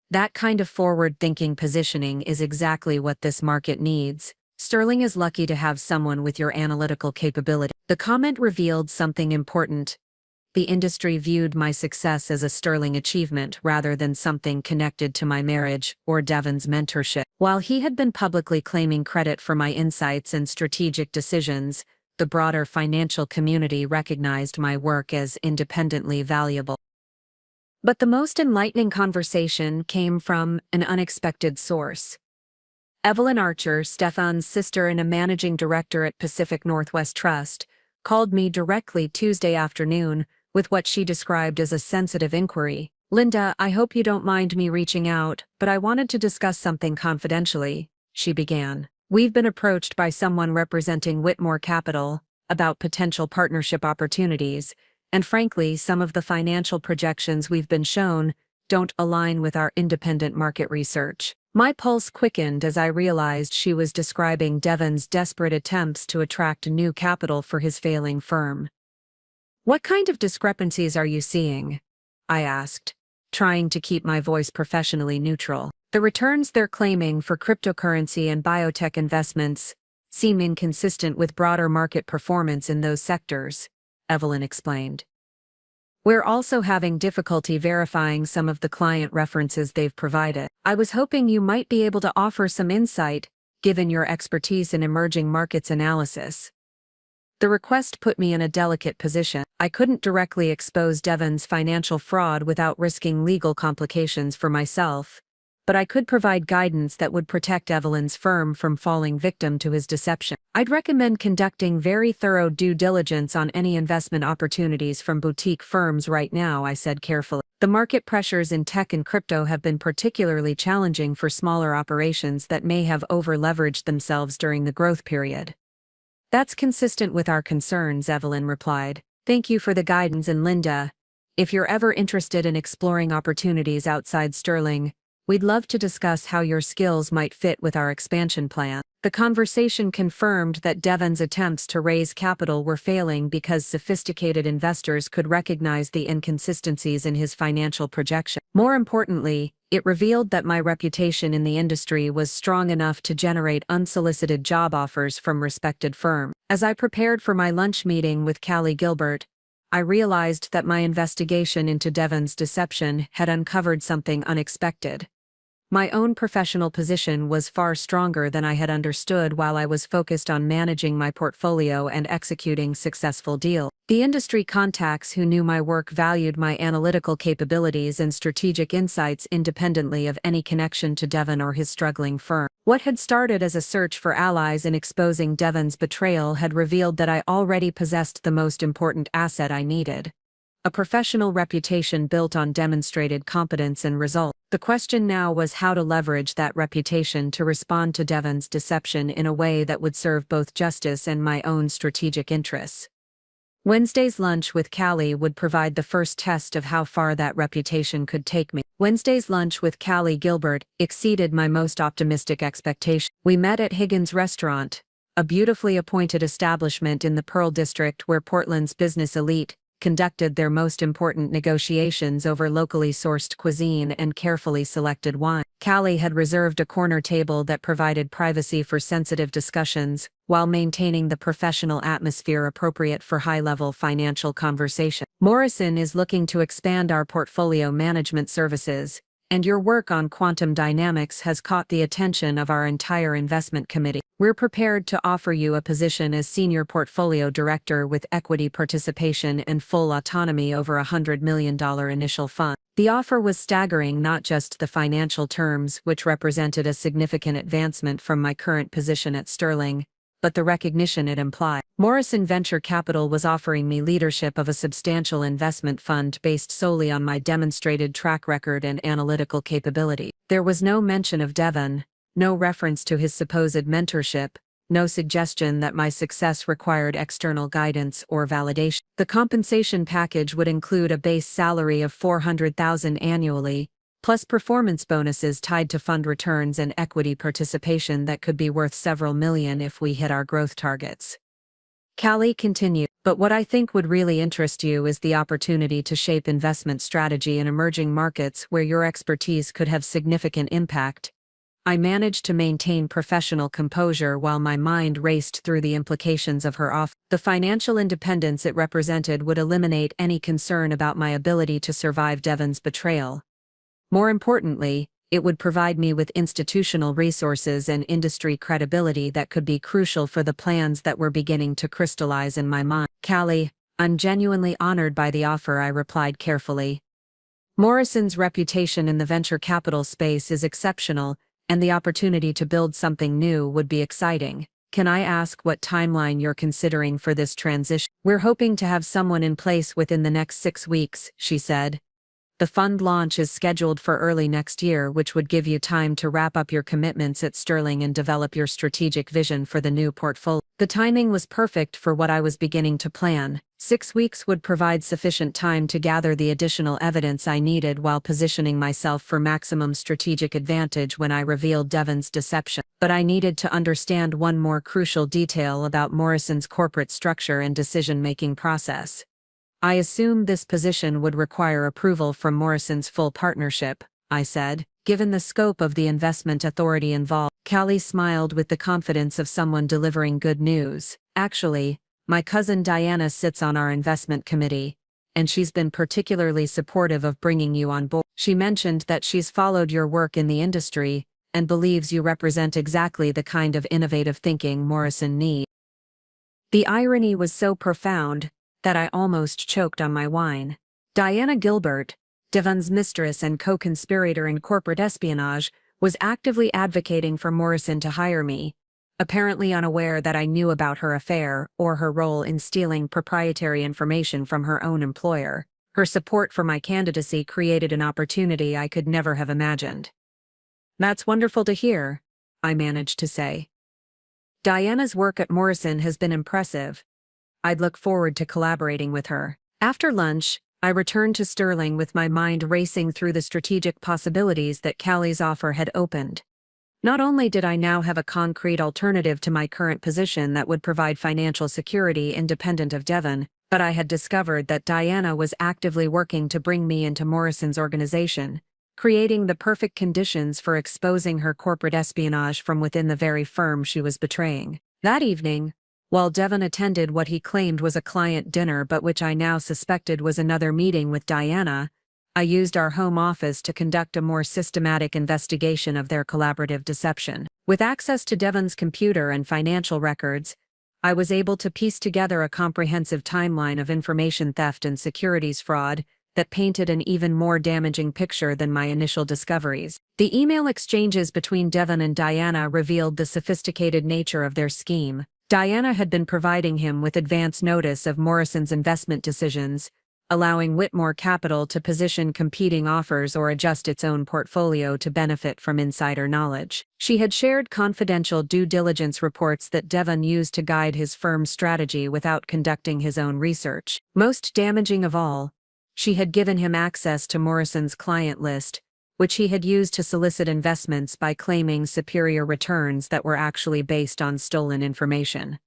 That kind of forward-thinking positioning is exactly what this market needs. Sterling is lucky to have someone with your analytical capability." The comment revealed something important. The industry viewed my success as a Sterling achievement rather than something connected to my marriage or Devon's mentorship. While he had been publicly claiming credit for my insights and strategic decisions, the broader financial community recognized my work as independently valuable. But the most enlightening conversation came from an unexpected source. Evelyn Archer, Stephen's sister and a managing director at Pacific Northwest Trust, called me directly Tuesday afternoon with what she described as a sensitive inquiry. "Linda, I hope you don't mind me reaching out, but I wanted to discuss something confidentially," she began. "We've been approached by someone representing Whitmore Capital about potential partnership opportunities, and frankly, some of the financial projections we've been shown don't align with our independent market research." My pulse quickened as I realized she was describing Devon's desperate attempts to attract new capital for his failing firm. "What kind of discrepancies are you seeing?" I asked, trying to keep my voice professionally neutral. "The returns they're claiming for cryptocurrency and biotech investments seem inconsistent with broader market performance in those sectors," Evelyn explained. "We're also having difficulty verifying some of the client references they've provided. I was hoping you might be able to offer some insight, given your expertise in emerging markets analysis." The request put me in a delicate position. I couldn't directly expose Devon's financial fraud without risking legal complications for myself, but I could provide guidance that would protect Evelyn's firm from falling victim to his deception. "I'd recommend conducting very thorough due diligence on any investment opportunities from boutique firms right now," I said carefully. "The market pressures in tech and crypto have been particularly challenging for smaller operations that may have over-leveraged themselves during the growth period." "That's consistent with our concerns," Evelyn replied. "Thank you for the guidance, and Linda, if you're ever interested in exploring opportunities outside Sterling, we'd love to discuss how your skills might fit with our expansion plan." The conversation confirmed that Devon's attempts to raise capital were failing because sophisticated investors could recognize the inconsistencies in his financial projection. More importantly, it revealed that my reputation in the industry was strong enough to generate unsolicited job offers from respected firms. As I prepared for my lunch meeting with Callie Gilbert, I realized that my investigation into Devon's deception had uncovered something unexpected. My own professional position was far stronger than I had understood while I was focused on managing my portfolio and executing successful deals. The industry contacts who knew my work valued my analytical capabilities and strategic insights independently of any connection to Devon or his struggling firm. What had started as a search for allies in exposing Devon's betrayal had revealed that I already possessed the most important asset I needed: a professional reputation built on demonstrated competence and results. The question now was how to leverage that reputation to respond to Devon's deception in a way that would serve both justice and my own strategic interests. Wednesday's lunch with Callie would provide the first test of how far that reputation could take me. Wednesday's lunch with Callie Gilbert exceeded my most optimistic expectations. We met at Higgins Restaurant, a beautifully appointed establishment in the Pearl District where Portland's business elite conducted their most important negotiations over locally sourced cuisine and carefully selected wine. Callie had reserved a corner table that provided privacy for sensitive discussions, while maintaining the professional atmosphere appropriate for high-level financial conversation. Morrison is looking to expand our portfolio management services, and your work on quantum dynamics has caught the attention of our entire investment committee. We're prepared to offer you a position as Senior Portfolio Director with equity participation and full autonomy over a $100 million initial fund. The offer was staggering, not just the financial terms, which represented a significant advancement from my current position at Sterling, but the recognition it implied. Morrison Venture Capital was offering me leadership of a substantial investment fund based solely on my demonstrated track record and analytical capability. There was no mention of Devon, no reference to his supposed mentorship, no suggestion that my success required external guidance or validation. The compensation package would include a base salary of $400,000 annually, plus performance bonuses tied to fund returns and equity participation that could be worth several million if we hit our growth targets. Callie continued, but what I think would really interest you is the opportunity to shape investment strategy in emerging markets where your expertise could have significant impact. I managed to maintain professional composure while my mind raced through the implications of her offer. The financial independence it represented would eliminate any concern about my ability to survive Devon's betrayal. More importantly, it would provide me with institutional resources and industry credibility that could be crucial for the plans that were beginning to crystallize in my mind. Callie, I'm genuinely honored by the offer, I replied carefully. Morrison's reputation in the venture capital space is exceptional, and the opportunity to build something new would be exciting. Can I ask what timeline you're considering for this transition? We're hoping to have someone in place within the next 6 weeks, she said. The fund launch is scheduled for early next year, which would give you time to wrap up your commitments at Sterling and develop your strategic vision for the new portfolio. The timing was perfect for what I was beginning to plan. 6 weeks would provide sufficient time to gather the additional evidence I needed while positioning myself for maximum strategic advantage when I revealed Devon's deception. But I needed to understand one more crucial detail about Morrison's corporate structure and decision-making process. I assume this position would require approval from Morrison's full partnership, I said, given the scope of the investment authority involved. Callie smiled with the confidence of someone delivering good news. Actually, my cousin Diana sits on our investment committee, and she's been particularly supportive of bringing you on board. She mentioned that she's followed your work in the industry and believes you represent exactly the kind of innovative thinking Morrison needs. The irony was so profound that I almost choked on my wine. Diana Gilbert, Devon's mistress and co-conspirator in corporate espionage, was actively advocating for Morrison to hire me, apparently unaware that I knew about her affair or her role in stealing proprietary information from her own employer. Her support for my candidacy created an opportunity I could never have imagined. That's wonderful to hear, I managed to say. Diana's work at Morrison has been impressive. I'd look forward to collaborating with her. After lunch, I returned to Sterling with my mind racing through the strategic possibilities that Callie's offer had opened. Not only did I now have a concrete alternative to my current position that would provide financial security independent of Devon, but I had discovered that Diana was actively working to bring me into Morrison's organization, creating the perfect conditions for exposing her corporate espionage from within the very firm she was betraying. That evening, while Devon attended what he claimed was a client dinner but which I now suspected was another meeting with Diana, I used our home office to conduct a more systematic investigation of their collaborative deception. With access to Devon's computer and financial records, I was able to piece together a comprehensive timeline of information theft and securities fraud that painted an even more damaging picture than my initial discoveries. The email exchanges between Devon and Diana revealed the sophisticated nature of their scheme. Diana had been providing him with advance notice of Morrison's investment decisions, allowing Whitmore Capital to position competing offers or adjust its own portfolio to benefit from insider knowledge. She had shared confidential due diligence reports that Devon used to guide his firm's strategy without conducting his own research. Most damaging of all, she had given him access to Morrison's client list, which he had used to solicit investments by claiming superior returns that were actually based on stolen information.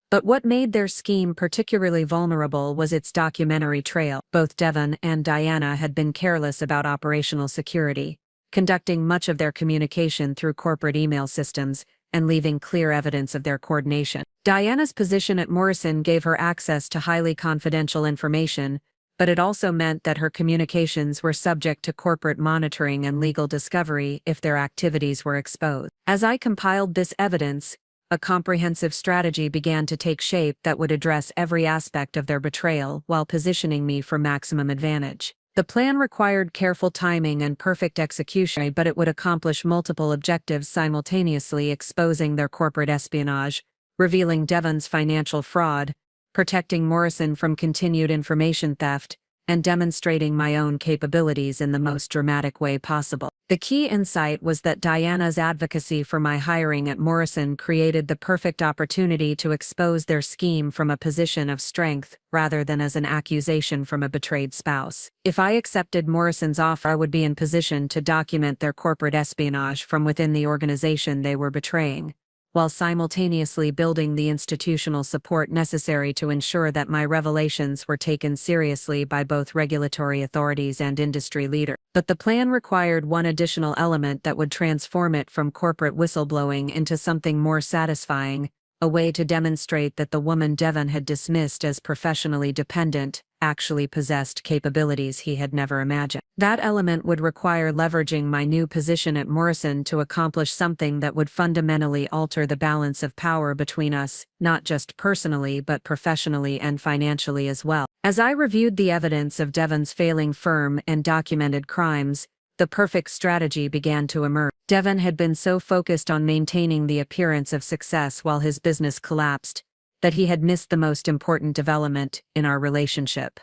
But what made their scheme particularly vulnerable was its documentary trail. Both Devon and Diana had been careless about operational security, conducting much of their communication through corporate email systems and leaving clear evidence of their coordination. Diana's position at Morrison gave her access to highly confidential information, but it also meant that her communications were subject to corporate monitoring and legal discovery if their activities were exposed. As I compiled this evidence, a comprehensive strategy began to take shape that would address every aspect of their betrayal while positioning me for maximum advantage. The plan required careful timing and perfect execution, but it would accomplish multiple objectives simultaneously: exposing their corporate espionage, revealing Devon's financial fraud, protecting Morrison from continued information theft, and demonstrating my own capabilities in the most dramatic way possible. The key insight was that Diana's advocacy for my hiring at Morrison created the perfect opportunity to expose their scheme from a position of strength rather than as an accusation from a betrayed spouse. If I accepted Morrison's offer, I would be in position to document their corporate espionage from within the organization they were betraying, while simultaneously building the institutional support necessary to ensure that my revelations were taken seriously by both regulatory authorities and industry leaders. But the plan required one additional element that would transform it from corporate whistleblowing into something more satisfying: a way to demonstrate that the woman Devon had dismissed as professionally dependent actually possessed capabilities he had never imagined. That element would require leveraging my new position at Morrison to accomplish something that would fundamentally alter the balance of power between us, not just personally but professionally and financially as well. As I reviewed the evidence of Devon's failing firm and documented crimes, the perfect strategy began to emerge. Devon had been so focused on maintaining the appearance of success while his business collapsed that he had missed the most important development in our relationship.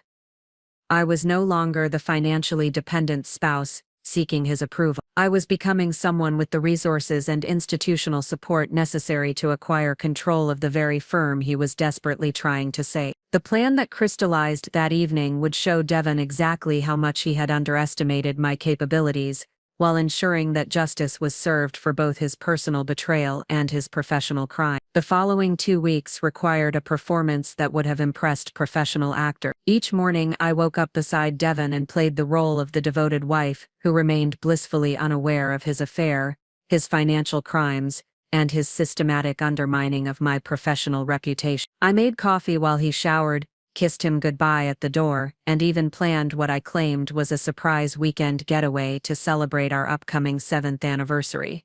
I was no longer the financially dependent spouse seeking his approval. I was becoming someone with the resources and institutional support necessary to acquire control of the very firm he was desperately trying to save. The plan that crystallized that evening would show Devon exactly how much he had underestimated my capabilities, while ensuring that justice was served for both his personal betrayal and his professional crime. The following 2 weeks required a performance that would have impressed professional actors. Each morning I woke up beside Devon and played the role of the devoted wife who remained blissfully unaware of his affair, his financial crimes, and his systematic undermining of my professional reputation. I made coffee while he showered, kissed him goodbye at the door, and even planned what I claimed was a surprise weekend getaway to celebrate our upcoming 7th anniversary.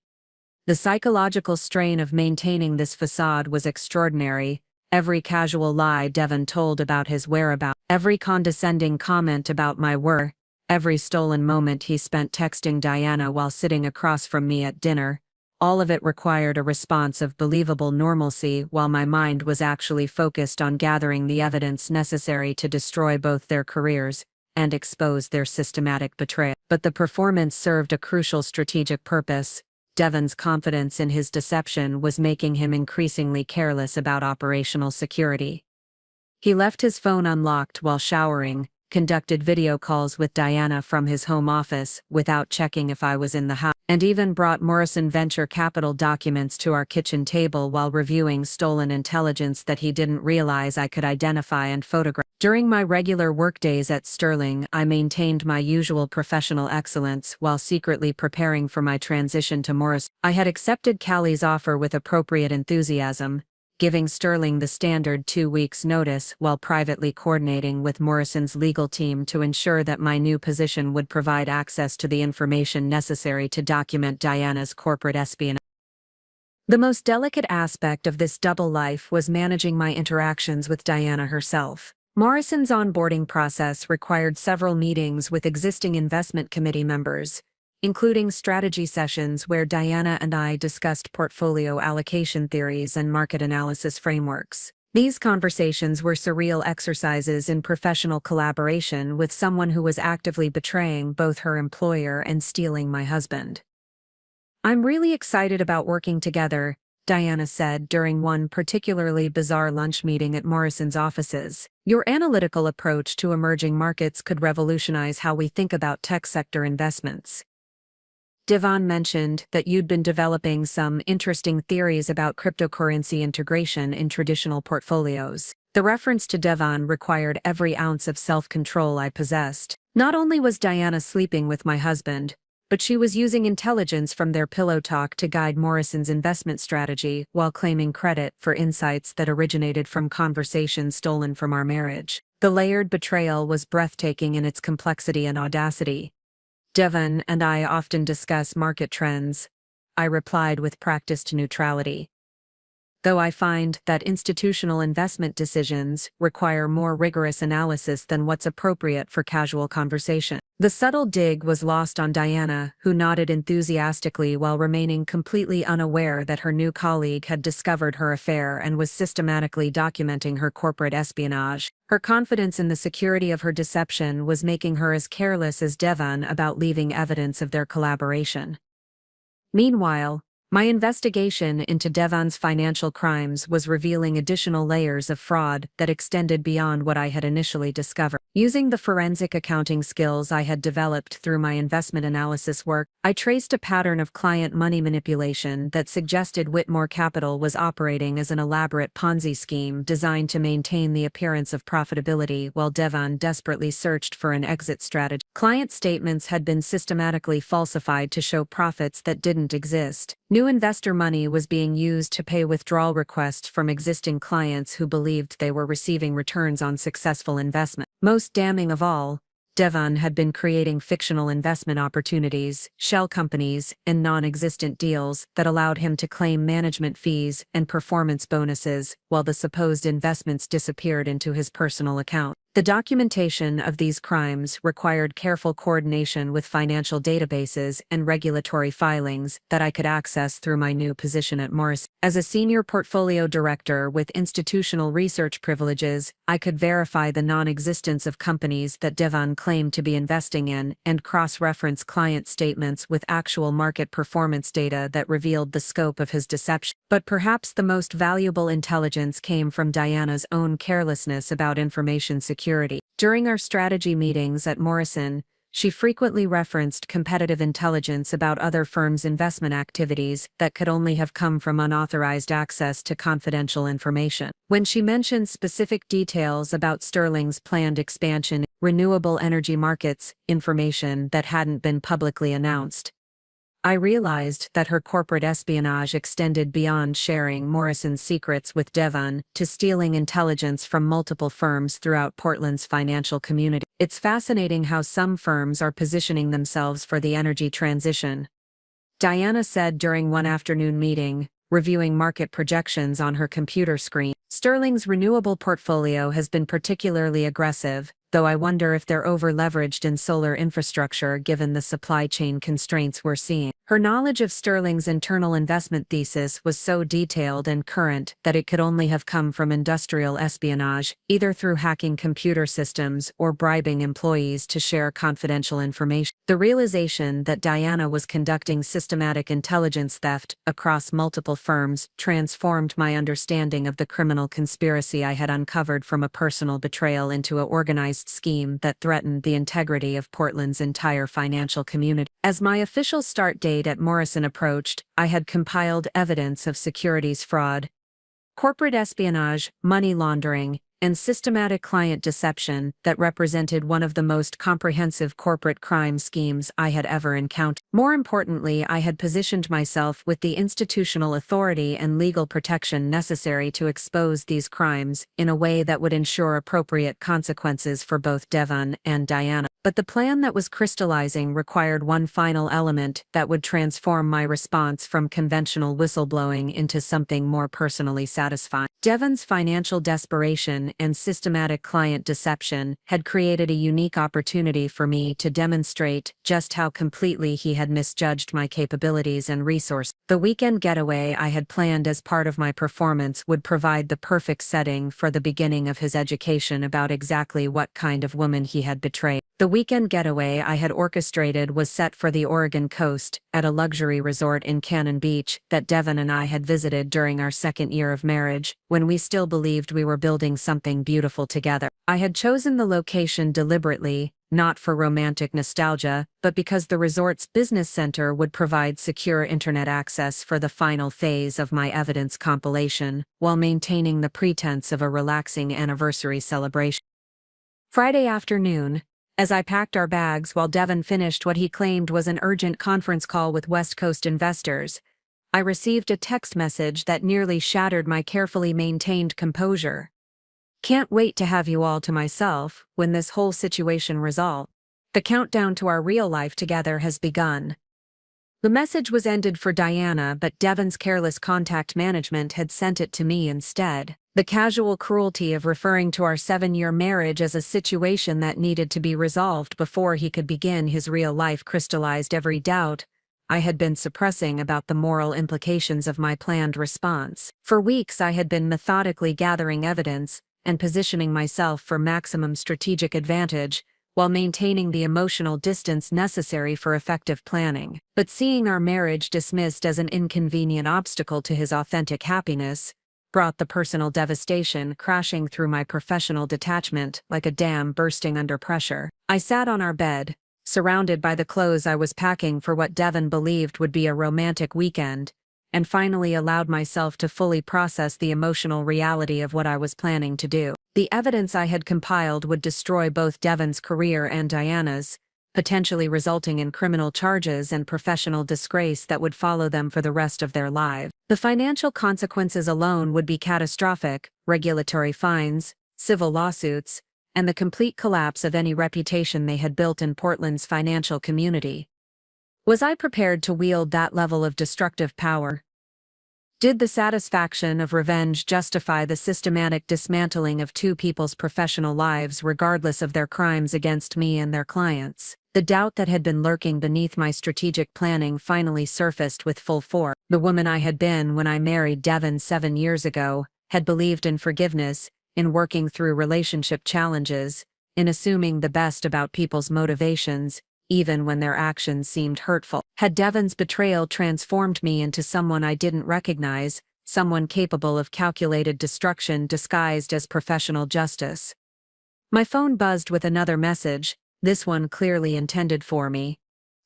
The psychological strain of maintaining this facade was extraordinary. Every casual lie Devon told about his whereabouts, every condescending comment about my work, every stolen moment he spent texting Diana while sitting across from me at dinner, all of it required a response of believable normalcy while my mind was actually focused on gathering the evidence necessary to destroy both their careers and expose their systematic betrayal. But the performance served a crucial strategic purpose. Devon's confidence in his deception was making him increasingly careless about operational security. He left his phone unlocked while showering, conducted video calls with Diana from his home office without checking if I was in the house, and even brought Morrison Venture Capital documents to our kitchen table while reviewing stolen intelligence that he didn't realize I could identify and photograph. During my regular workdays at Sterling, I maintained my usual professional excellence while secretly preparing for my transition to Morrison. I had accepted Callie's offer with appropriate enthusiasm, giving Sterling the standard 2 weeks' notice while privately coordinating with Morrison's legal team to ensure that my new position would provide access to the information necessary to document Diana's corporate espionage. The most delicate aspect of this double life was managing my interactions with Diana herself. Morrison's onboarding process required several meetings with existing investment committee members, including strategy sessions where Diana and I discussed portfolio allocation theories and market analysis frameworks. These conversations were surreal exercises in professional collaboration with someone who was actively betraying both her employer and stealing my husband. "I'm really excited about working together," Diana said during one particularly bizarre lunch meeting at Morrison's offices. "Your analytical approach to emerging markets could revolutionize how we think about tech sector investments." Devon mentioned that you'd been developing some interesting theories about cryptocurrency integration in traditional portfolios. The reference to Devon required every ounce of self-control I possessed. Not only was Diana sleeping with my husband, but she was using intelligence from their pillow talk to guide Morrison's investment strategy while claiming credit for insights that originated from conversations stolen from our marriage. The layered betrayal was breathtaking in its complexity and audacity. "Devon and I often discuss market trends," I replied with practiced neutrality. "Though I find that institutional investment decisions require more rigorous analysis than what's appropriate for casual conversation." The subtle dig was lost on Diana, who nodded enthusiastically while remaining completely unaware that her new colleague had discovered her affair and was systematically documenting her corporate espionage. Her confidence in the security of her deception was making her as careless as Devon about leaving evidence of their collaboration. Meanwhile, my investigation into Devon's financial crimes was revealing additional layers of fraud that extended beyond what I had initially discovered. Using the forensic accounting skills I had developed through my investment analysis work, I traced a pattern of client money manipulation that suggested Whitmore Capital was operating as an elaborate Ponzi scheme designed to maintain the appearance of profitability while Devon desperately searched for an exit strategy. Client statements had been systematically falsified to show profits that didn't exist. New investor money was being used to pay withdrawal requests from existing clients who believed they were receiving returns on successful investment. Most damning of all, Devon had been creating fictional investment opportunities, shell companies, and non-existent deals that allowed him to claim management fees and performance bonuses while the supposed investments disappeared into his personal account. The documentation of these crimes required careful coordination with financial databases and regulatory filings that I could access through my new position at Morrison. As a senior portfolio director with institutional research privileges, I could verify the non-existence of companies that Devon claimed to be investing in and cross-reference client statements with actual market performance data that revealed the scope of his deception. But perhaps the most valuable intelligence came from Diana's own carelessness about information security. During our strategy meetings at Morrison, she frequently referenced competitive intelligence about other firms' investment activities that could only have come from unauthorized access to confidential information. When she mentioned specific details about Sterling's planned expansion in renewable energy markets, information that hadn't been publicly announced, I realized that her corporate espionage extended beyond sharing Morrison's secrets with Devon to stealing intelligence from multiple firms throughout Portland's financial community. It's fascinating how some firms are positioning themselves for the energy transition, Diana said during one afternoon meeting, reviewing market projections on her computer screen. Sterling's renewable portfolio has been particularly aggressive, though I wonder if they're over-leveraged in solar infrastructure given the supply chain constraints we're seeing. Her knowledge of Sterling's internal investment thesis was so detailed and current that it could only have come from industrial espionage, either through hacking computer systems or bribing employees to share confidential information. The realization that Diana was conducting systematic intelligence theft across multiple firms transformed my understanding of the criminal conspiracy I had uncovered from a personal betrayal into an organized scheme that threatened the integrity of Portland's entire financial community. As my official start date at Morrison approached, I had compiled evidence of securities fraud, corporate espionage, money laundering, and systematic client deception that represented one of the most comprehensive corporate crime schemes I had ever encountered. More importantly, I had positioned myself with the institutional authority and legal protection necessary to expose these crimes in a way that would ensure appropriate consequences for both Devon and Diana. But the plan that was crystallizing required one final element that would transform my response from conventional whistleblowing into something more personally satisfying. Devon's financial desperation and systematic client deception had created a unique opportunity for me to demonstrate just how completely he had misjudged my capabilities and resources. The weekend getaway I had planned as part of my performance would provide the perfect setting for the beginning of his education about exactly what kind of woman he had betrayed. The weekend getaway I had orchestrated was set for the Oregon coast, at a luxury resort in Cannon Beach that Devon and I had visited during our second year of marriage, when we still believed we were building something beautiful together. I had chosen the location deliberately, not for romantic nostalgia, but because the resort's business center would provide secure internet access for the final phase of my evidence compilation, while maintaining the pretense of a relaxing anniversary celebration. Friday afternoon, as I packed our bags while Devon finished what he claimed was an urgent conference call with West Coast investors, I received a text message that nearly shattered my carefully maintained composure. "Can't wait to have you all to myself when this whole situation resolves. The countdown to our real life together has begun." The message was ended for Diana, but Devon's careless contact management had sent it to me instead. The casual cruelty of referring to our 7-year marriage as a situation that needed to be resolved before he could begin his real life crystallized every doubt I had been suppressing about the moral implications of my planned response. For weeks I had been methodically gathering evidence and positioning myself for maximum strategic advantage, while maintaining the emotional distance necessary for effective planning. But seeing our marriage dismissed as an inconvenient obstacle to his authentic happiness brought the personal devastation crashing through my professional detachment like a dam bursting under pressure. I sat on our bed, surrounded by the clothes I was packing for what Devon believed would be a romantic weekend, and finally allowed myself to fully process the emotional reality of what I was planning to do. The evidence I had compiled would destroy both Devon's career and Diana's, potentially resulting in criminal charges and professional disgrace that would follow them for the rest of their lives. The financial consequences alone would be catastrophic: regulatory fines, civil lawsuits, and the complete collapse of any reputation they had built in Portland's financial community. Was I prepared to wield that level of destructive power? Did the satisfaction of revenge justify the systematic dismantling of two people's professional lives regardless of their crimes against me and their clients? The doubt that had been lurking beneath my strategic planning finally surfaced with full force. The woman I had been when I married Devon 7 years ago had believed in forgiveness, in working through relationship challenges, in assuming the best about people's motivations, even when their actions seemed hurtful. Had Devon's betrayal transformed me into someone I didn't recognize, someone capable of calculated destruction disguised as professional justice? My phone buzzed with another message, this one clearly intended for me.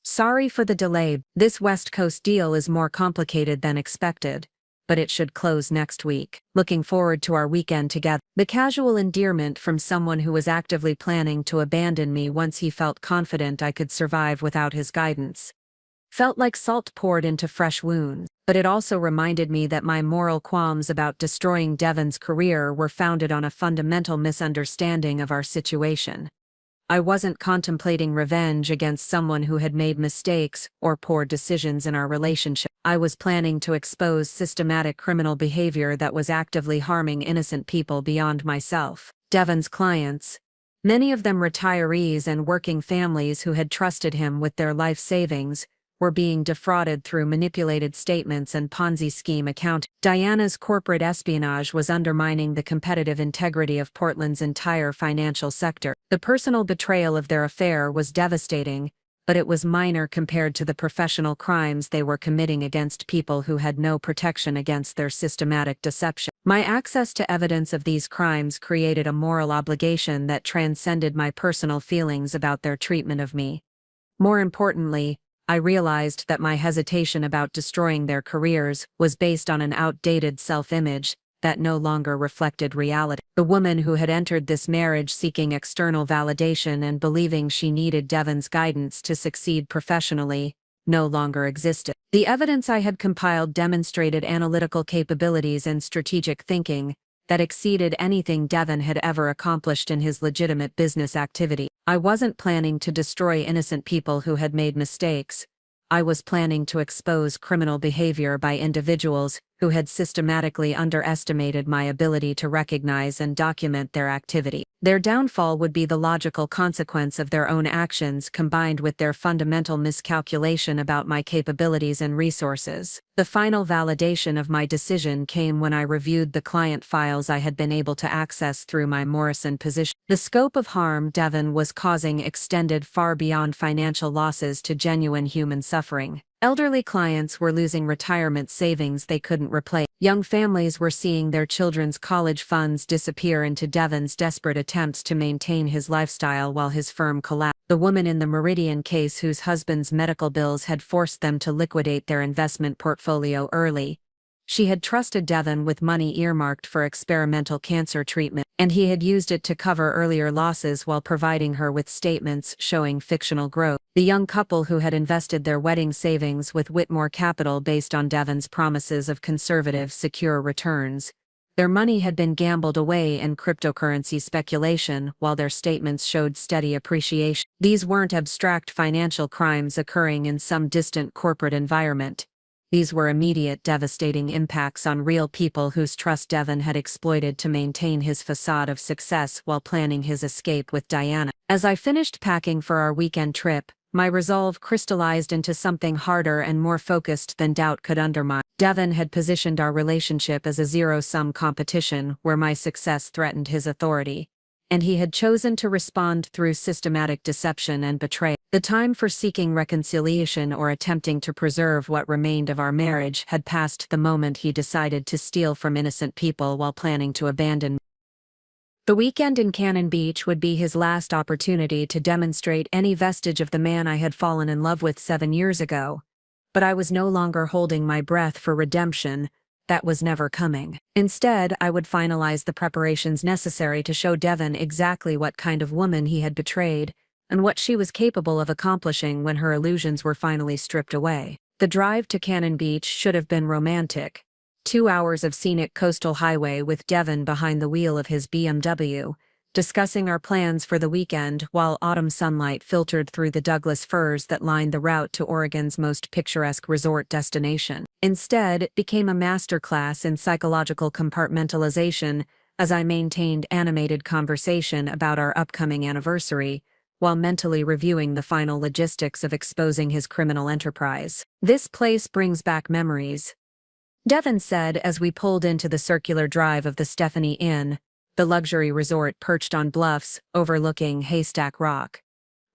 "Sorry for the delay. This West Coast deal is more complicated than expected, but it should close next week. Looking forward to our weekend together." The casual endearment from someone who was actively planning to abandon me once he felt confident I could survive without his guidance felt like salt poured into fresh wounds, but it also reminded me that my moral qualms about destroying Devon's career were founded on a fundamental misunderstanding of our situation. I wasn't contemplating revenge against someone who had made mistakes or poor decisions in our relationship. I was planning to expose systematic criminal behavior that was actively harming innocent people beyond myself. Devon's clients, many of them retirees and working families who had trusted him with their life savings, were being defrauded through manipulated statements and Ponzi scheme accounting. Diana's corporate espionage was undermining the competitive integrity of Portland's entire financial sector. The personal betrayal of their affair was devastating, but it was minor compared to the professional crimes they were committing against people who had no protection against their systematic deception. My access to evidence of these crimes created a moral obligation that transcended my personal feelings about their treatment of me. More importantly, I realized that my hesitation about destroying their careers was based on an outdated self-image that no longer reflected reality. The woman who had entered this marriage seeking external validation and believing she needed Devon's guidance to succeed professionally no longer existed. The evidence I had compiled demonstrated analytical capabilities and strategic thinking that exceeded anything Devon had ever accomplished in his legitimate business activity. I wasn't planning to destroy innocent people who had made mistakes. I was planning to expose criminal behavior by individuals who had systematically underestimated my ability to recognize and document their activity. Their downfall would be the logical consequence of their own actions combined with their fundamental miscalculation about my capabilities and resources. The final validation of my decision came when I reviewed the client files I had been able to access through my Morrison position. The scope of harm Devon was causing extended far beyond financial losses to genuine human suffering. Elderly clients were losing retirement savings they couldn't replace. Young families were seeing their children's college funds disappear into Devon's desperate attempts to maintain his lifestyle while his firm collapsed. The woman in the Meridian case whose husband's medical bills had forced them to liquidate their investment portfolio early. She had trusted Devon with money earmarked for experimental cancer treatment, and he had used it to cover earlier losses while providing her with statements showing fictional growth. The young couple who had invested their wedding savings with Whitmore Capital based on Devon's promises of conservative, secure returns. Their money had been gambled away in cryptocurrency speculation while their statements showed steady appreciation. These weren't abstract financial crimes occurring in some distant corporate environment. These were immediate, devastating impacts on real people whose trust Devon had exploited to maintain his facade of success while planning his escape with Diana. As I finished packing for our weekend trip, my resolve crystallized into something harder and more focused than doubt could undermine. Devon had positioned our relationship as a zero-sum competition where my success threatened his authority, and he had chosen to respond through systematic deception and betrayal. The time for seeking reconciliation or attempting to preserve what remained of our marriage had passed the moment he decided to steal from innocent people while planning to abandon me. The weekend in Cannon Beach would be his last opportunity to demonstrate any vestige of the man I had fallen in love with 7 years ago. But I was no longer holding my breath for redemption. That was never coming. Instead, I would finalize the preparations necessary to show Devon exactly what kind of woman he had betrayed, and what she was capable of accomplishing when her illusions were finally stripped away. The drive to Cannon Beach should have been romantic. 2 hours of scenic coastal highway with Devon behind the wheel of his BMW, discussing our plans for the weekend while autumn sunlight filtered through the Douglas firs that lined the route to Oregon's most picturesque resort destination. Instead, it became a masterclass in psychological compartmentalization as I maintained animated conversation about our upcoming anniversary, while mentally reviewing the final logistics of exposing his criminal enterprise. "This place brings back memories," Devon said as we pulled into the circular drive of the Stephanie Inn, the luxury resort perched on bluffs overlooking Haystack Rock.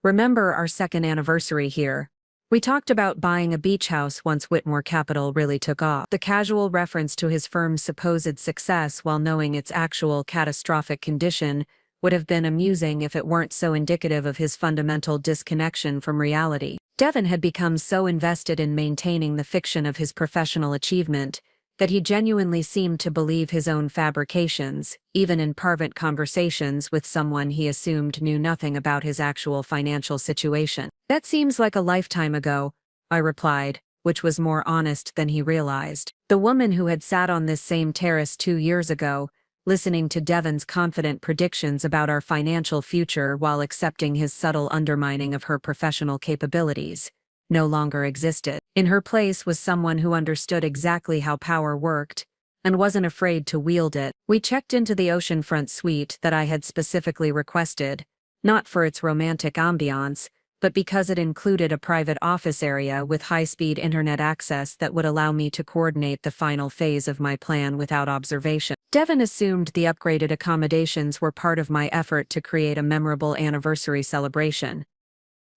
"Remember our second anniversary here? We talked about buying a beach house once Whitmore Capital really took off." The casual reference to his firm's supposed success while knowing its actual catastrophic condition would have been amusing if it weren't so indicative of his fundamental disconnection from reality. Devon had become so invested in maintaining the fiction of his professional achievement that he genuinely seemed to believe his own fabrications, even in private conversations with someone he assumed knew nothing about his actual financial situation. "That seems like a lifetime ago," I replied, which was more honest than he realized. The woman who had sat on this same terrace 2 years ago, listening to Devon's confident predictions about our financial future while accepting his subtle undermining of her professional capabilities, no longer existed. In her place was someone who understood exactly how power worked and wasn't afraid to wield it. We checked into the oceanfront suite that I had specifically requested, not for its romantic ambiance, but because it included a private office area with high-speed internet access that would allow me to coordinate the final phase of my plan without observation. Devon assumed the upgraded accommodations were part of my effort to create a memorable anniversary celebration.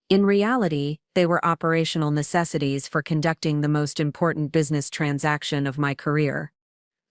In reality, they were operational necessities for conducting the most important business transaction of my career.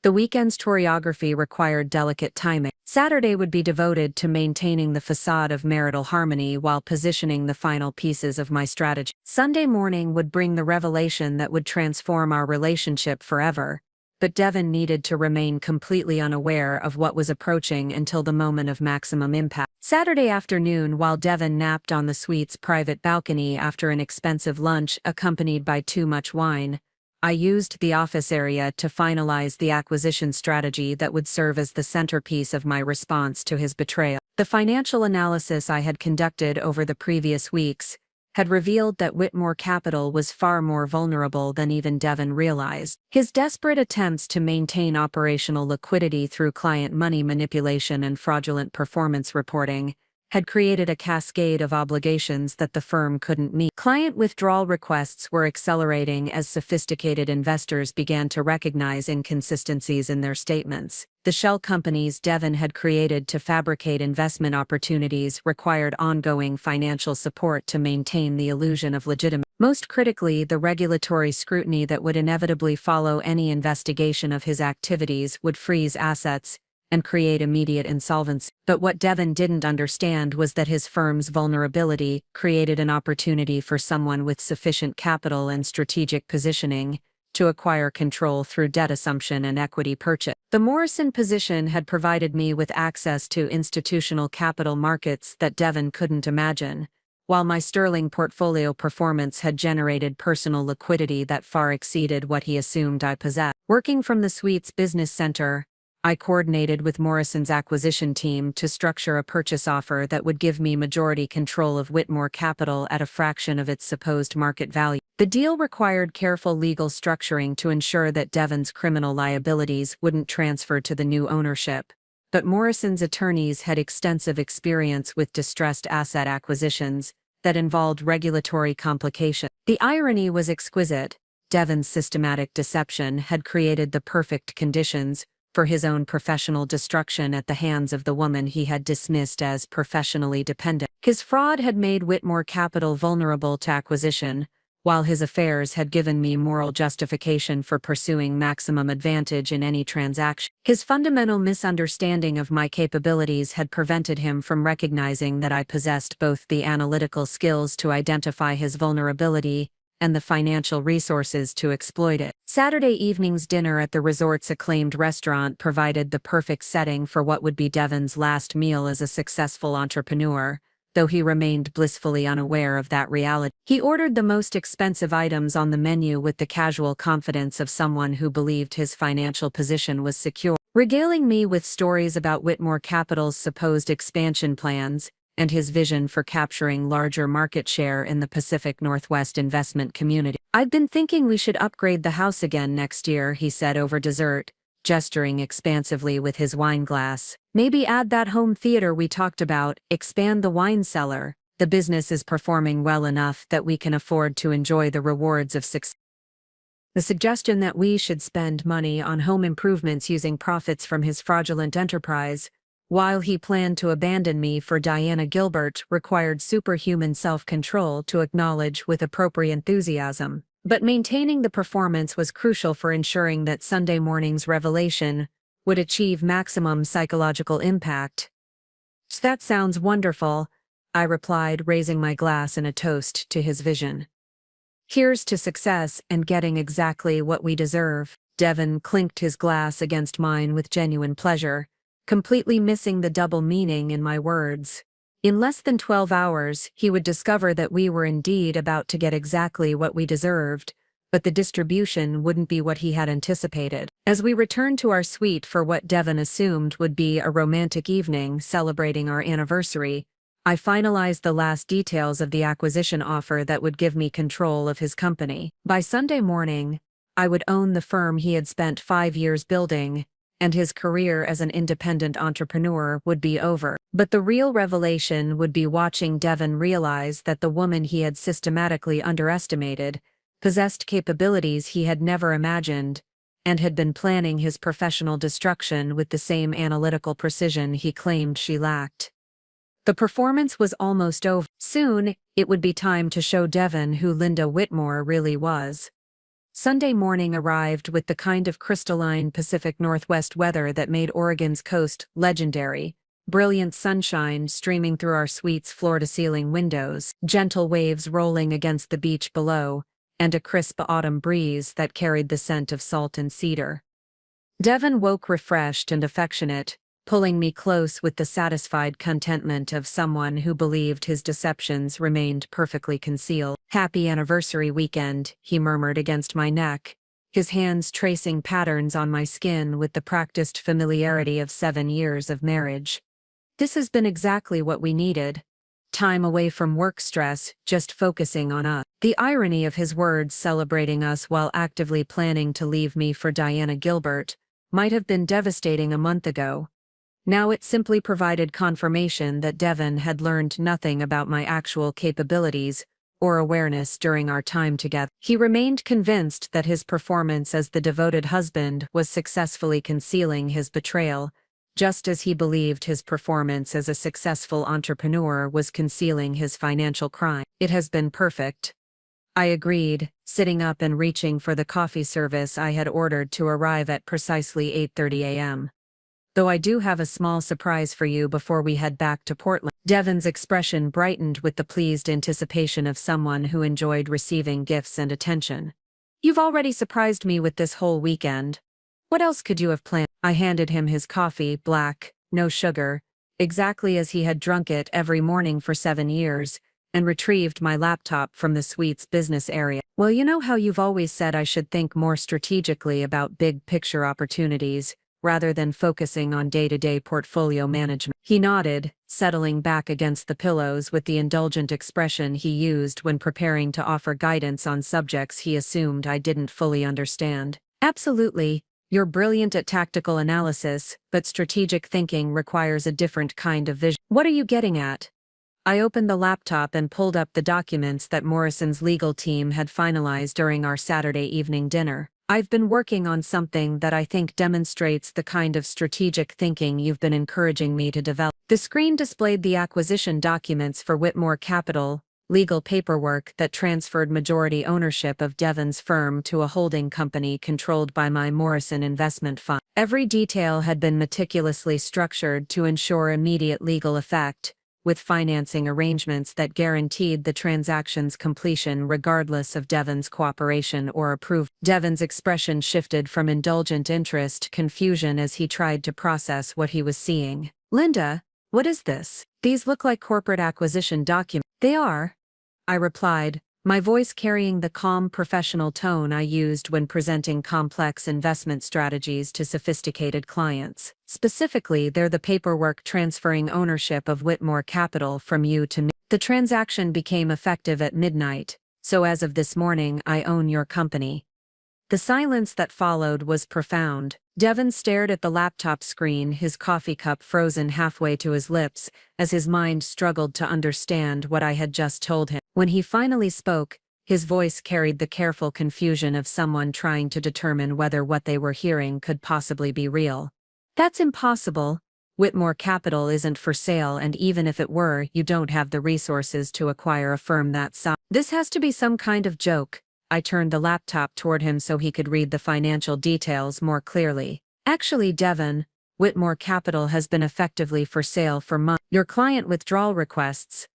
The weekend's choreography required delicate timing. Saturday would be devoted to maintaining the facade of marital harmony while positioning the final pieces of my strategy. Sunday morning would bring the revelation that would transform our relationship forever, but Devon needed to remain completely unaware of what was approaching until the moment of maximum impact. Saturday afternoon, while Devon napped on the suite's private balcony after an expensive lunch accompanied by too much wine, I used the office area to finalize the acquisition strategy that would serve as the centerpiece of my response to his betrayal. The financial analysis I had conducted over the previous weeks had revealed that Whitmore Capital was far more vulnerable than even Devon realized. His desperate attempts to maintain operational liquidity through client money manipulation and fraudulent performance reporting had created a cascade of obligations that the firm couldn't meet. Client withdrawal requests were accelerating as sophisticated investors began to recognize inconsistencies in their statements. The shell companies Devon had created to fabricate investment opportunities required ongoing financial support to maintain the illusion of legitimacy. Most critically, the regulatory scrutiny that would inevitably follow any investigation of his activities would freeze assets and create immediate insolvency. But what Devon didn't understand was that his firm's vulnerability created an opportunity for someone with sufficient capital and strategic positioning to acquire control through debt assumption and equity purchase. The Morrison position had provided me with access to institutional capital markets that Devon couldn't imagine, while my sterling portfolio performance had generated personal liquidity that far exceeded what he assumed I possessed. Working from the suite's business center, I coordinated with Morrison's acquisition team to structure a purchase offer that would give me majority control of Whitmore Capital at a fraction of its supposed market value. The deal required careful legal structuring to ensure that Devon's criminal liabilities wouldn't transfer to the new ownership, but Morrison's attorneys had extensive experience with distressed asset acquisitions that involved regulatory complications. The irony was exquisite. Devon's systematic deception had created the perfect conditions for his own professional destruction at the hands of the woman he had dismissed as professionally dependent. His fraud had made Whitmore Capital vulnerable to acquisition, while his affairs had given me moral justification for pursuing maximum advantage in any transaction. His fundamental misunderstanding of my capabilities had prevented him from recognizing that I possessed both the analytical skills to identify his vulnerability and the financial resources to exploit it. Saturday evening's dinner at the resort's acclaimed restaurant provided the perfect setting for what would be Devon's last meal as a successful entrepreneur, though he remained blissfully unaware of that reality. He ordered the most expensive items on the menu with the casual confidence of someone who believed his financial position was secure, regaling me with stories about Whitmore Capital's supposed expansion plans and his vision for capturing larger market share in the Pacific Northwest investment community. "I've been thinking we should upgrade the house again next year," he said over dessert, gesturing expansively with his wine glass. "Maybe add that home theater we talked about, expand the wine cellar. The business is performing well enough that we can afford to enjoy the rewards of success." The suggestion that we should spend money on home improvements using profits from his fraudulent enterprise, while he planned to abandon me for Diana Gilbert, required superhuman self-control to acknowledge with appropriate enthusiasm. But maintaining the performance was crucial for ensuring that Sunday morning's revelation would achieve maximum psychological impact. "That sounds wonderful," I replied, raising my glass in a toast to his vision. "Here's to success and getting exactly what we deserve." Devon clinked his glass against mine with genuine pleasure, completely missing the double meaning in my words. In less than 12 hours, he would discover that we were indeed about to get exactly what we deserved, but the distribution wouldn't be what he had anticipated. As we returned to our suite for what Devon assumed would be a romantic evening celebrating our anniversary, I finalized the last details of the acquisition offer that would give me control of his company. By Sunday morning, I would own the firm he had spent 5 years building, and his career as an independent entrepreneur would be over. But the real revelation would be watching Devon realize that the woman he had systematically underestimated possessed capabilities he had never imagined, and had been planning his professional destruction with the same analytical precision he claimed she lacked. The performance was almost over. Soon, it would be time to show Devon who Linda Whitmore really was. Sunday morning arrived with the kind of crystalline Pacific Northwest weather that made Oregon's coast legendary. Brilliant sunshine streaming through our suite's floor-to-ceiling windows, gentle waves rolling against the beach below, and a crisp autumn breeze that carried the scent of salt and cedar. Devon woke refreshed and affectionate, pulling me close with the satisfied contentment of someone who believed his deceptions remained perfectly concealed. "Happy anniversary weekend," he murmured against my neck, his hands tracing patterns on my skin with the practiced familiarity of 7 years of marriage. This has been exactly what we needed. Time away from work stress, just focusing on us. The irony of his words celebrating us while actively planning to leave me for Diana Gilbert might have been devastating a month ago. Now it simply provided confirmation that Devon had learned nothing about my actual capabilities or awareness during our time together. He remained convinced that his performance as the devoted husband was successfully concealing his betrayal, just as he believed his performance as a successful entrepreneur was concealing his financial crime. "It has been perfect," I agreed, sitting up and reaching for the coffee service I had ordered to arrive at precisely 8:30 a.m. "Though I do have a small surprise for you before we head back to Portland." Devon's expression brightened with the pleased anticipation of someone who enjoyed receiving gifts and attention. "You've already surprised me with this whole weekend. What else could you have planned?" I handed him his coffee, black, no sugar, exactly as he had drunk it every morning for 7 years, and retrieved my laptop from the suite's business area. "Well, you know how you've always said I should think more strategically about big-picture opportunities, rather than focusing on day-to-day portfolio management." He nodded, settling back against the pillows with the indulgent expression he used when preparing to offer guidance on subjects he assumed I didn't fully understand. "Absolutely. You're brilliant at tactical analysis, but strategic thinking requires a different kind of vision." "What are you getting at?" I opened the laptop and pulled up the documents that Morrison's legal team had finalized during our Saturday evening dinner. "I've been working on something that I think demonstrates the kind of strategic thinking you've been encouraging me to develop." The screen displayed the acquisition documents for Whitmore Capital, legal paperwork that transferred majority ownership of Devon's firm to a holding company controlled by my Morrison investment fund. Every detail had been meticulously structured to ensure immediate legal effect, with financing arrangements that guaranteed the transaction's completion regardless of Devon's cooperation or approval. Devon's expression shifted from indulgent interest to confusion as he tried to process what he was seeing. "Linda, what is this? These look like corporate acquisition documents." "They are," I replied, my voice carrying the calm professional tone I used when presenting complex investment strategies to sophisticated clients. "Specifically, they're the paperwork transferring ownership of Whitmore Capital from you to me. The transaction became effective at midnight, so as of this morning I own your company." The silence that followed was profound. Devon stared at the laptop screen, his coffee cup frozen halfway to his lips, as his mind struggled to understand what I had just told him. When he finally spoke, his voice carried the careful confusion of someone trying to determine whether what they were hearing could possibly be real. "That's impossible. Whitmore Capital isn't for sale, and even if it were, you don't have the resources to acquire a firm that size. This has to be some kind of joke." I turned the laptop toward him so he could read the financial details more clearly. "Actually, Devon, Whitmore Capital has been effectively for sale for months. Your client withdrawal requests,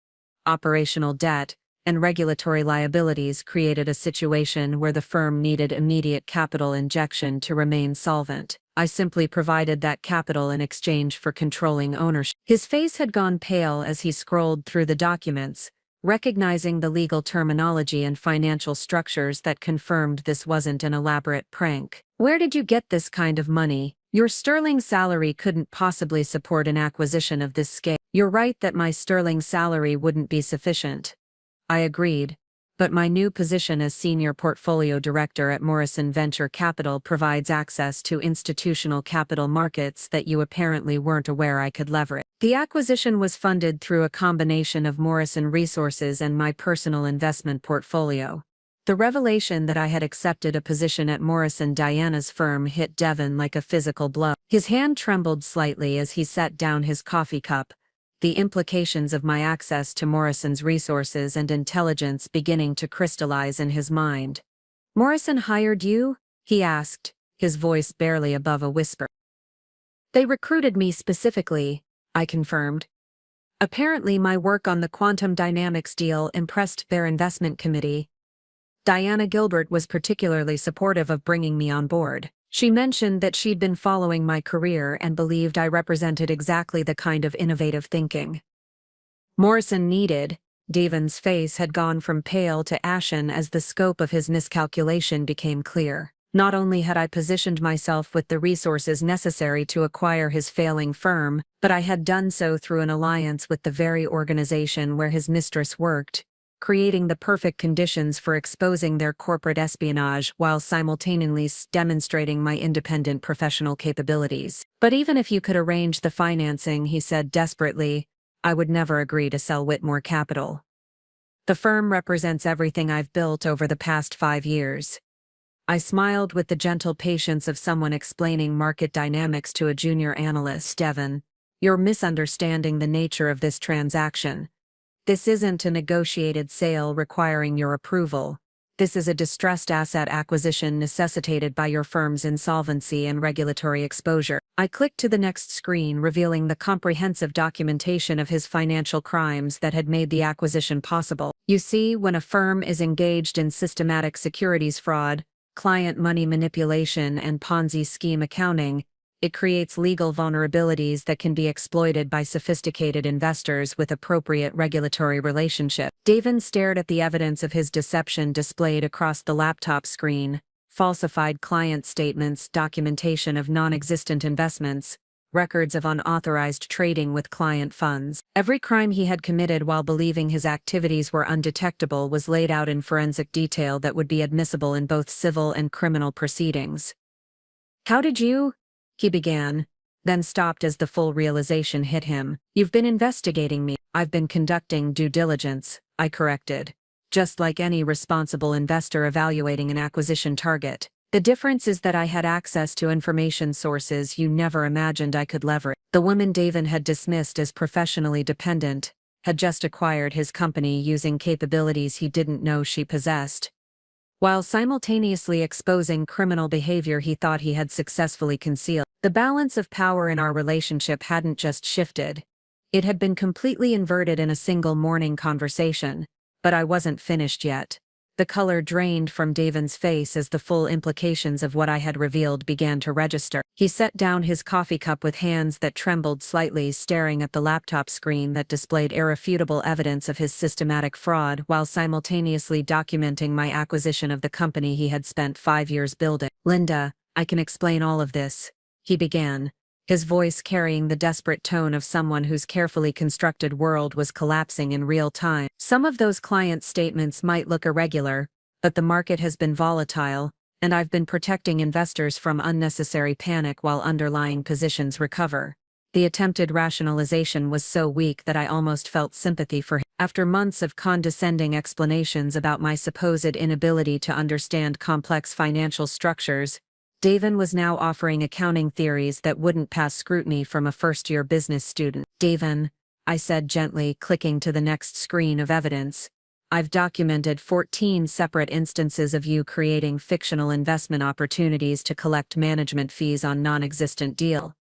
operational debt, and regulatory liabilities created a situation where the firm needed immediate capital injection to remain solvent. I simply provided that capital in exchange for controlling ownership." His face had gone pale as he scrolled through the documents, recognizing the legal terminology and financial structures that confirmed this wasn't an elaborate prank. "Where did you get this kind of money? Your sterling salary couldn't possibly support an acquisition of this scale." "You're right that my sterling salary wouldn't be sufficient," I agreed, "but my new position as senior portfolio director at Morrison Venture Capital provides access to institutional capital markets that you apparently weren't aware I could leverage." The acquisition was funded through a combination of Morrison resources and my personal investment portfolio. The revelation that I had accepted a position at Morrison Diana's firm hit Devon like a physical blow. His hand trembled slightly as he set down his coffee cup, the implications of my access to Morrison's resources and intelligence beginning to crystallize in his mind. "Morrison hired you?" he asked, his voice barely above a whisper. "They recruited me specifically," I confirmed. "Apparently my work on the quantum dynamics deal impressed their investment committee. Diana Gilbert was particularly supportive of bringing me on board." She mentioned that she'd been following my career and believed I represented exactly the kind of innovative thinking Morrison needed. Devon's face had gone from pale to ashen as the scope of his miscalculation became clear. Not only had I positioned myself with the resources necessary to acquire his failing firm, but I had done so through an alliance with the very organization where his mistress worked, creating the perfect conditions for exposing their corporate espionage while simultaneously demonstrating my independent professional capabilities. But even if you could arrange the financing, he said desperately, I would never agree to sell Whitmore Capital. The firm represents everything I've built over the past 5 years. I smiled with the gentle patience of someone explaining market dynamics to a junior analyst. Devon, you're misunderstanding the nature of this transaction. This isn't a negotiated sale requiring your approval. This is a distressed asset acquisition necessitated by your firm's insolvency and regulatory exposure. I clicked to the next screen, revealing the comprehensive documentation of his financial crimes that had made the acquisition possible. You see, when a firm is engaged in systematic securities fraud, client money manipulation, and Ponzi scheme accounting, it creates legal vulnerabilities that can be exploited by sophisticated investors with appropriate regulatory relationship. Devon stared at the evidence of his deception displayed across the laptop screen: falsified client statements, documentation of non-existent investments, records of unauthorized trading with client funds. Every crime he had committed while believing his activities were undetectable was laid out in forensic detail that would be admissible in both civil and criminal proceedings. How did you? He began, then stopped as the full realization hit him. You've been investigating me. I've been conducting due diligence, I corrected. Just like any responsible investor evaluating an acquisition target. The difference is that I had access to information sources you never imagined I could leverage. The woman Devon had dismissed as professionally dependent had just acquired his company using capabilities he didn't know she possessed, while simultaneously exposing criminal behavior he thought he had successfully concealed. The balance of power in our relationship hadn't just shifted. It had been completely inverted in a single morning conversation, but I wasn't finished yet. The color drained from Devon's face as the full implications of what I had revealed began to register. He set down his coffee cup with hands that trembled slightly, staring at the laptop screen that displayed irrefutable evidence of his systematic fraud while simultaneously documenting my acquisition of the company he had spent 5 years building. Linda, I can explain all of this, he began, his voice carrying the desperate tone of someone whose carefully constructed world was collapsing in real time. Some of those client statements might look irregular, but the market has been volatile, and I've been protecting investors from unnecessary panic while underlying positions recover. The attempted rationalization was so weak that I almost felt sympathy for him. After months of condescending explanations about my supposed inability to understand complex financial structures, Devon was now offering accounting theories that wouldn't pass scrutiny from a first-year business student. Devon, I said gently, clicking to the next screen of evidence, I've documented 14 separate instances of you creating fictional investment opportunities to collect management fees on non-existent deals.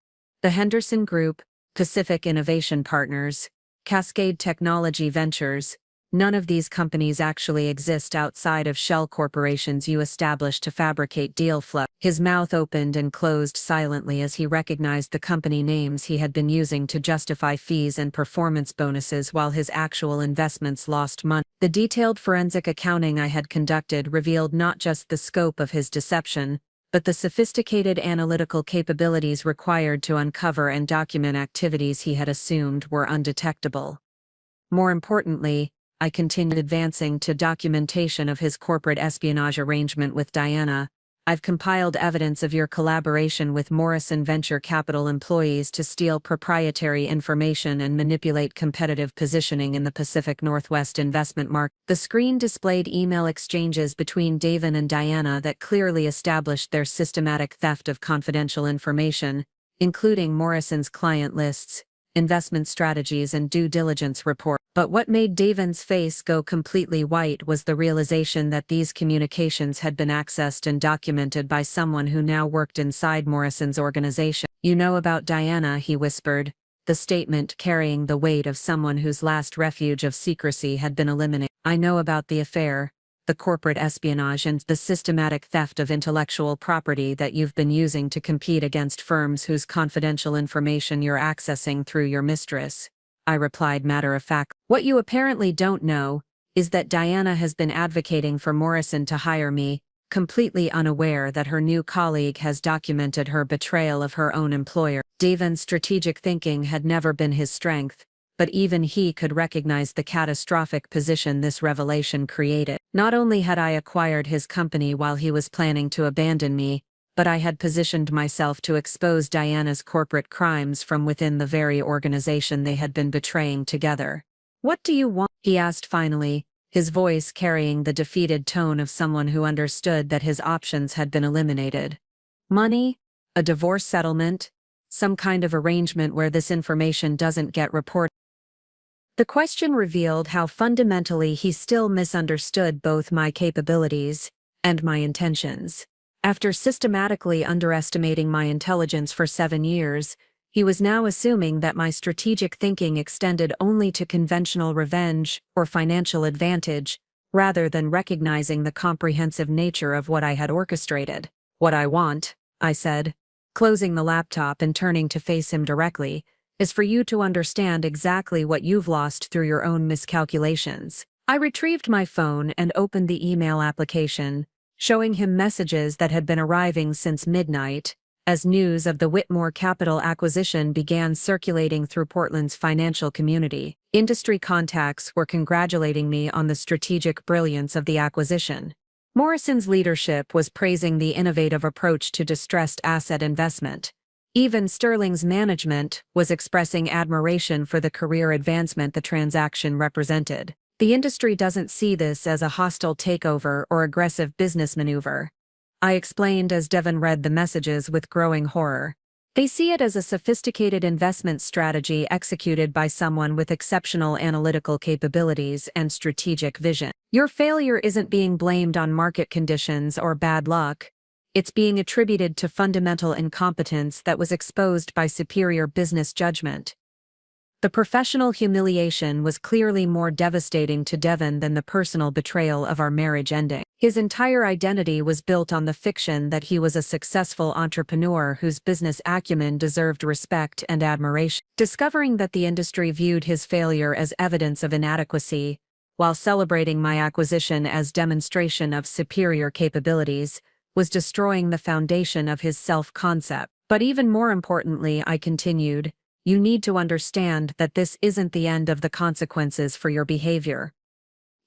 The Henderson Group, Pacific Innovation Partners, Cascade Technology Ventures, none of these companies actually exist outside of shell corporations you established to fabricate deal flow. His mouth opened and closed silently as he recognized the company names he had been using to justify fees and performance bonuses while his actual investments lost money. The detailed forensic accounting I had conducted revealed not just the scope of his deception, but the sophisticated analytical capabilities required to uncover and document activities he had assumed were undetectable. More importantly, I continued advancing to documentation of his corporate espionage arrangement with Diana. I've compiled evidence of your collaboration with Morrison Venture Capital employees to steal proprietary information and manipulate competitive positioning in the Pacific Northwest investment market. The screen displayed email exchanges between Devon and Diana that clearly established their systematic theft of confidential information, including Morrison's client lists, investment strategies, and due diligence report. But what made Devon's face go completely white was the realization that these communications had been accessed and documented by someone who now worked inside Morrison's organization. You know about Diana, he whispered, the statement carrying the weight of someone whose last refuge of secrecy had been eliminated. I know about the affair, the corporate espionage and the systematic theft of intellectual property that you've been using to compete against firms whose confidential information you're accessing through your mistress," I replied matter-of-fact. "What you apparently don't know is that Diana has been advocating for Morrison to hire me, completely unaware that her new colleague has documented her betrayal of her own employer." Devon's strategic thinking had never been his strength, but even he could recognize the catastrophic position this revelation created. Not only had I acquired his company while he was planning to abandon me, but I had positioned myself to expose Diana's corporate crimes from within the very organization they had been betraying together. "What do you want?" he asked finally, his voice carrying the defeated tone of someone who understood that his options had been eliminated. "Money? A divorce settlement? Some kind of arrangement where this information doesn't get reported?" The question revealed how fundamentally he still misunderstood both my capabilities and my intentions. After systematically underestimating my intelligence for 7 years, he was now assuming that my strategic thinking extended only to conventional revenge or financial advantage, rather than recognizing the comprehensive nature of what I had orchestrated. "What I want," I said, closing the laptop and turning to face him directly, "is for you to understand exactly what you've lost through your own miscalculations." I retrieved my phone and opened the email application, showing him messages that had been arriving since midnight, as news of the Whitmore Capital acquisition began circulating through Portland's financial community. Industry contacts were congratulating me on the strategic brilliance of the acquisition. Morrison's leadership was praising the innovative approach to distressed asset investment. Even Sterling's management was expressing admiration for the career advancement the transaction represented. "The industry doesn't see this as a hostile takeover or aggressive business maneuver," I explained as Devon read the messages with growing horror. "They see it as a sophisticated investment strategy executed by someone with exceptional analytical capabilities and strategic vision. Your failure isn't being blamed on market conditions or bad luck. It's being attributed to fundamental incompetence that was exposed by superior business judgment." The professional humiliation was clearly more devastating to Devon than the personal betrayal of our marriage ending. His entire identity was built on the fiction that he was a successful entrepreneur whose business acumen deserved respect and admiration. Discovering that the industry viewed his failure as evidence of inadequacy, while celebrating my acquisition as demonstration of superior capabilities, was destroying the foundation of his self-concept. "But even more importantly," I continued, "you need to understand that this isn't the end of the consequences for your behavior.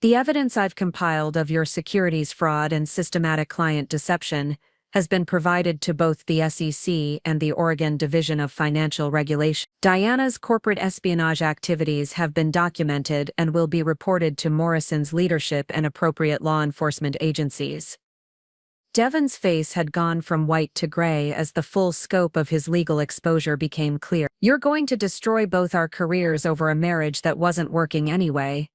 The evidence I've compiled of your securities fraud and systematic client deception has been provided to both the SEC and the Oregon Division of Financial Regulation. Diana's corporate espionage activities have been documented and will be reported to Morrison's leadership and appropriate law enforcement agencies." Devon's face had gone from white to gray as the full scope of his legal exposure became clear. "You're going to destroy both our careers over a marriage that wasn't working anyway."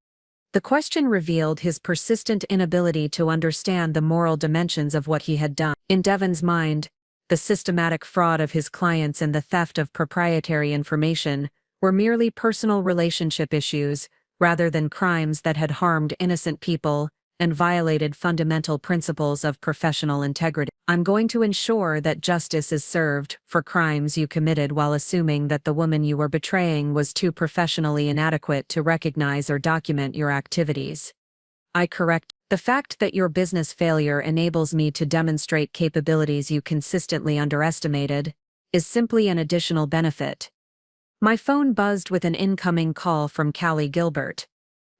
The question revealed his persistent inability to understand the moral dimensions of what he had done. In Devon's mind, the systematic fraud of his clients and the theft of proprietary information were merely personal relationship issues, rather than crimes that had harmed innocent people and violated fundamental principles of professional integrity. "I'm going to ensure that justice is served for crimes you committed while assuming that the woman you were betraying was too professionally inadequate to recognize or document your activities." I correct. "The fact that your business failure enables me to demonstrate capabilities you consistently underestimated is simply an additional benefit." My phone buzzed with an incoming call from Callie Gilbert.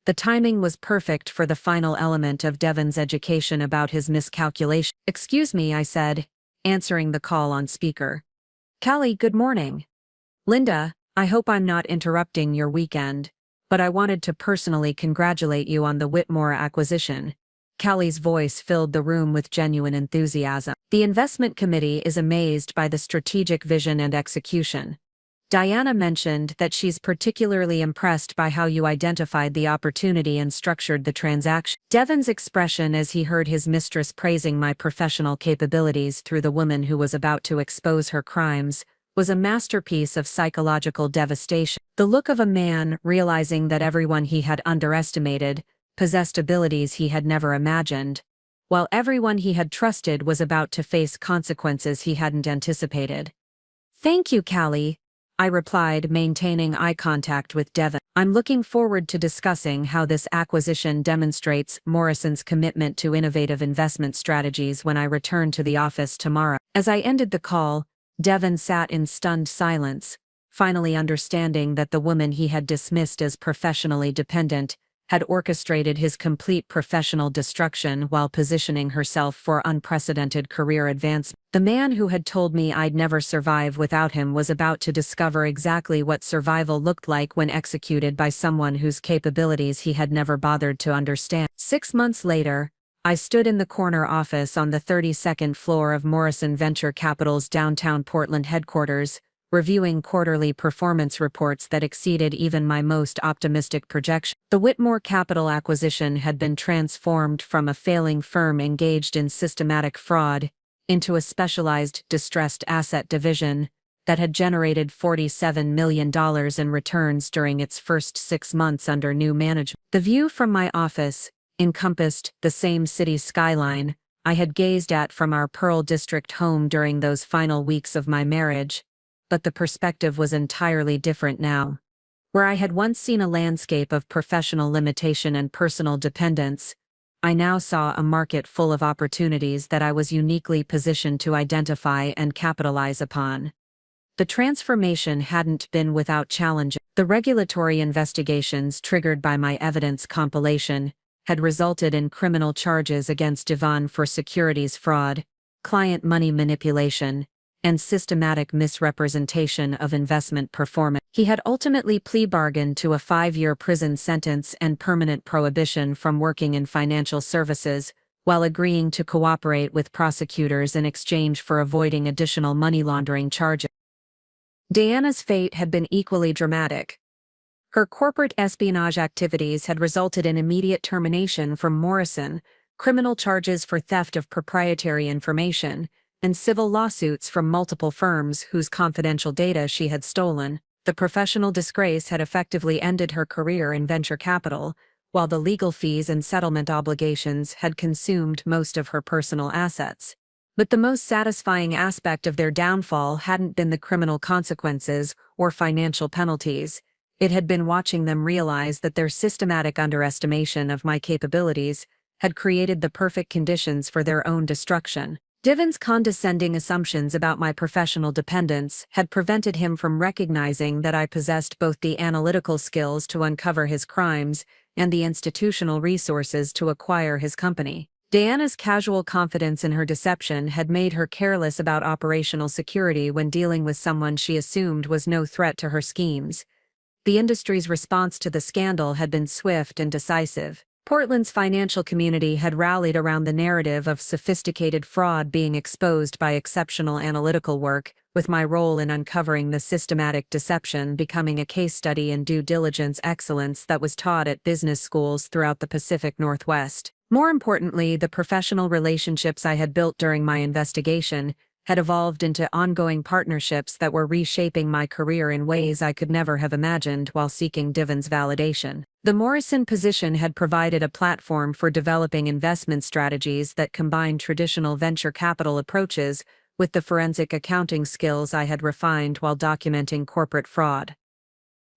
The timing was perfect for the final element of Devon's education about his miscalculation. "Excuse me," I said, answering the call on speaker. "Callie, good morning." "Linda, I hope I'm not interrupting your weekend, but I wanted to personally congratulate you on the Whitmore acquisition." Callie's voice filled the room with genuine enthusiasm. "The investment committee is amazed by the strategic vision and execution. Diana mentioned that she's particularly impressed by how you identified the opportunity and structured the transaction." Devon's expression as he heard his mistress praising my professional capabilities through the woman who was about to expose her crimes was a masterpiece of psychological devastation. The look of a man realizing that everyone he had underestimated possessed abilities he had never imagined, while everyone he had trusted was about to face consequences he hadn't anticipated. "Thank you, Callie," I replied, maintaining eye contact with Devon. "I'm looking forward to discussing how this acquisition demonstrates Morrison's commitment to innovative investment strategies when I return to the office tomorrow." As I ended the call, Devon sat in stunned silence, finally understanding that the woman he had dismissed as professionally dependent had orchestrated his complete professional destruction while positioning herself for unprecedented career advancement. The man who had told me I'd never survive without him was about to discover exactly what survival looked like when executed by someone whose capabilities he had never bothered to understand. 6 months later, I stood in the corner office on the 32nd floor of Morrison Venture Capital's downtown Portland headquarters, reviewing quarterly performance reports that exceeded even my most optimistic projections. The Whitmore Capital acquisition had been transformed from a failing firm engaged in systematic fraud into a specialized distressed asset division that had generated $47 million in returns during its first 6 months under new management. The view from my office encompassed the same city skyline I had gazed at from our Pearl District home during those final weeks of my marriage, but the perspective was entirely different now. Where I had once seen a landscape of professional limitation and personal dependence, I now saw a market full of opportunities that I was uniquely positioned to identify and capitalize upon. The transformation hadn't been without challenge. The regulatory investigations triggered by my evidence compilation had resulted in criminal charges against Devon for securities fraud, client money manipulation, and systematic misrepresentation of investment performance. He had ultimately plea bargained to a 5-year prison sentence and permanent prohibition from working in financial services, while agreeing to cooperate with prosecutors in exchange for avoiding additional money laundering charges. Diana's fate had been equally dramatic. Her corporate espionage activities had resulted in immediate termination from Morrison, criminal charges for theft of proprietary information, and civil lawsuits from multiple firms whose confidential data she had stolen. The professional disgrace had effectively ended her career in venture capital, while the legal fees and settlement obligations had consumed most of her personal assets. But the most satisfying aspect of their downfall hadn't been the criminal consequences or financial penalties. It had been watching them realize that their systematic underestimation of my capabilities had created the perfect conditions for their own destruction. Devon's condescending assumptions about my professional dependence had prevented him from recognizing that I possessed both the analytical skills to uncover his crimes and the institutional resources to acquire his company. Diana's casual confidence in her deception had made her careless about operational security when dealing with someone she assumed was no threat to her schemes. The industry's response to the scandal had been swift and decisive. Portland's financial community had rallied around the narrative of sophisticated fraud being exposed by exceptional analytical work, with my role in uncovering the systematic deception becoming a case study in due diligence excellence that was taught at business schools throughout the Pacific Northwest. More importantly, the professional relationships I had built during my investigation had evolved into ongoing partnerships that were reshaping my career in ways I could never have imagined while seeking Devon's validation. The Morrison position had provided a platform for developing investment strategies that combined traditional venture capital approaches with the forensic accounting skills I had refined while documenting corporate fraud.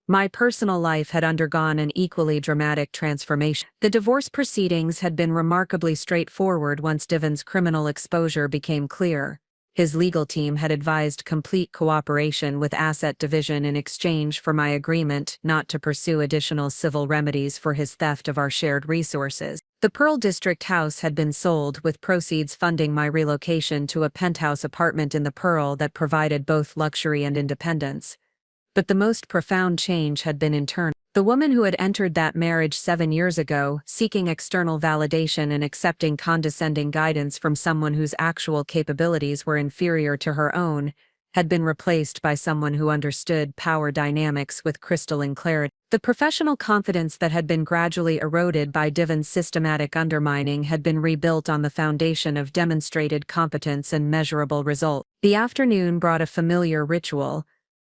My personal life had undergone an equally dramatic transformation. The divorce proceedings had been remarkably straightforward once Devon's criminal exposure became clear. His legal team had advised complete cooperation with Asset Division in exchange for my agreement not to pursue additional civil remedies for his theft of our shared resources. The Pearl District house had been sold, with proceeds funding my relocation to a penthouse apartment in the Pearl that provided both luxury and independence. But the most profound change had been internal. The woman who had entered that marriage 7 years ago, seeking external validation and accepting condescending guidance from someone whose actual capabilities were inferior to her own, had been replaced by someone who understood power dynamics with crystalline clarity. The professional confidence that had been gradually eroded by Devon's systematic undermining had been rebuilt on the foundation of demonstrated competence and measurable results. The afternoon brought a familiar ritual,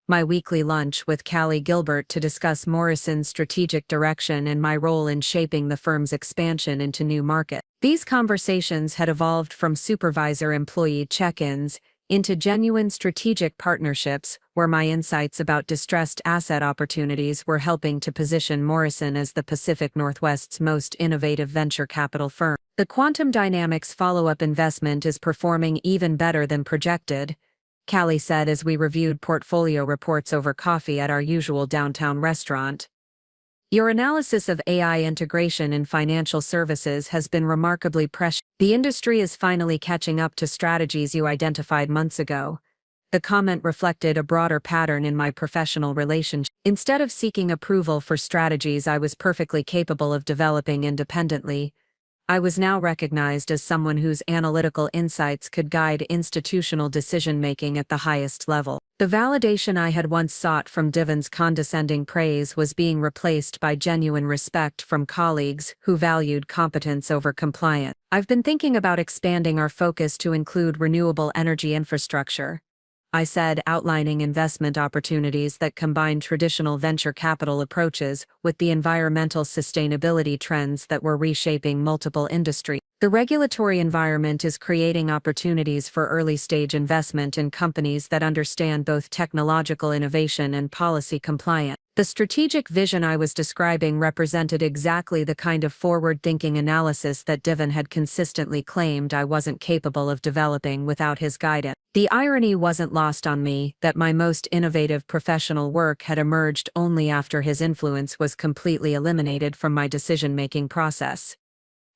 my weekly lunch with Callie Gilbert to discuss Morrison's strategic direction and my role in shaping the firm's expansion into new markets. These conversations had evolved from supervisor-employee check-ins into genuine strategic partnerships where my insights about distressed asset opportunities were helping to position Morrison as the Pacific Northwest's most innovative venture capital firm. The Quantum Dynamics follow-up investment is performing even better than projected, Callie said as we reviewed portfolio reports over coffee at our usual downtown restaurant. Your analysis of AI integration in financial services has been remarkably prescient. The industry is finally catching up to strategies you identified months ago. The comment reflected a broader pattern in my professional relationship. Instead of seeking approval for strategies I was perfectly capable of developing independently, I was now recognized as someone whose analytical insights could guide institutional decision-making at the highest level. The validation I had once sought from Devon's condescending praise was being replaced by genuine respect from colleagues who valued competence over compliance. I've been thinking about expanding our focus to include renewable energy infrastructure, I said, outlining investment opportunities that combine traditional venture capital approaches with the environmental sustainability trends that were reshaping multiple industries. The regulatory environment is creating opportunities for early-stage investment in companies that understand both technological innovation and policy compliance. The strategic vision I was describing represented exactly the kind of forward-thinking analysis that Devon had consistently claimed I wasn't capable of developing without his guidance. The irony wasn't lost on me that my most innovative professional work had emerged only after his influence was completely eliminated from my decision-making process.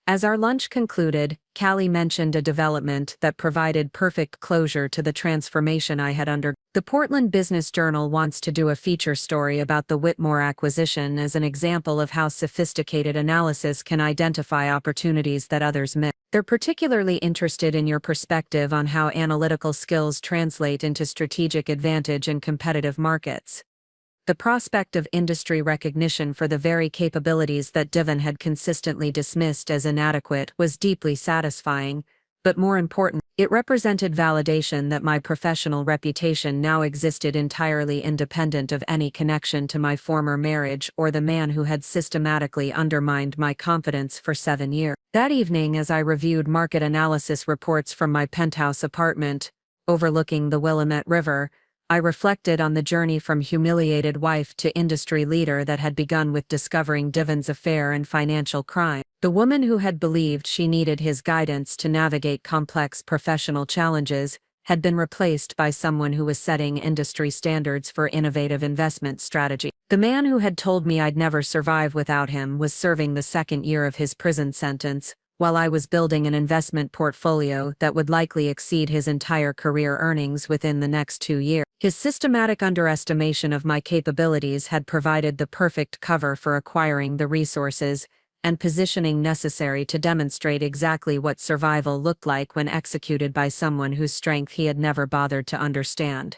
As our lunch concluded, Callie mentioned a development that provided perfect closure to the transformation I had undergone. The Portland Business Journal wants to do a feature story about the Whitmore acquisition as an example of how sophisticated analysis can identify opportunities that others miss. They're particularly interested in your perspective on how analytical skills translate into strategic advantage in competitive markets. The prospect of industry recognition for the very capabilities that Devon had consistently dismissed as inadequate was deeply satisfying, but more important, it represented validation that my professional reputation now existed entirely independent of any connection to my former marriage or the man who had systematically undermined my confidence for 7 years. That evening, as I reviewed market analysis reports from my penthouse apartment, overlooking the Willamette River, I reflected on the journey from humiliated wife to industry leader that had begun with discovering Devon's affair and financial crime. The woman who had believed she needed his guidance to navigate complex professional challenges had been replaced by someone who was setting industry standards for innovative investment strategy. The man who had told me I'd never survive without him was serving the second year of his prison sentence, while I was building an investment portfolio that would likely exceed his entire career earnings within the next 2 years. His systematic underestimation of my capabilities had provided the perfect cover for acquiring the resources and positioning necessary to demonstrate exactly what survival looked like when executed by someone whose strength he had never bothered to understand.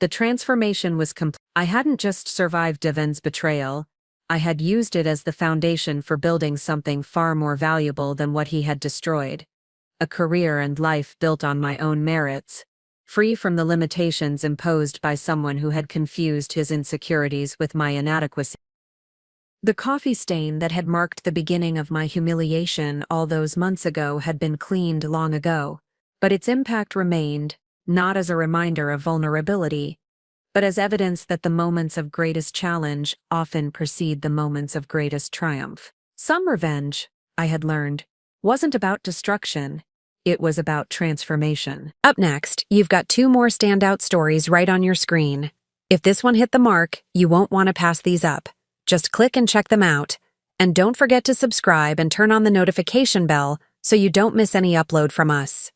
The transformation was complete. I hadn't just survived Devon's betrayal, I had used it as the foundation for building something far more valuable than what he had destroyed. A career and life built on my own merits, free from the limitations imposed by someone who had confused his insecurities with my inadequacy. The coffee stain that had marked the beginning of my humiliation all those months ago had been cleaned long ago, but its impact remained, not as a reminder of vulnerability, but as evidence that the moments of greatest challenge often precede the moments of greatest triumph. Some revenge, I had learned, wasn't about destruction, it was about transformation. Up next, you've got 2 more standout stories right on your screen. If this one hit the mark, you won't want to pass these up. Just click and check them out. And don't forget to subscribe and turn on the notification bell so you don't miss any upload from us.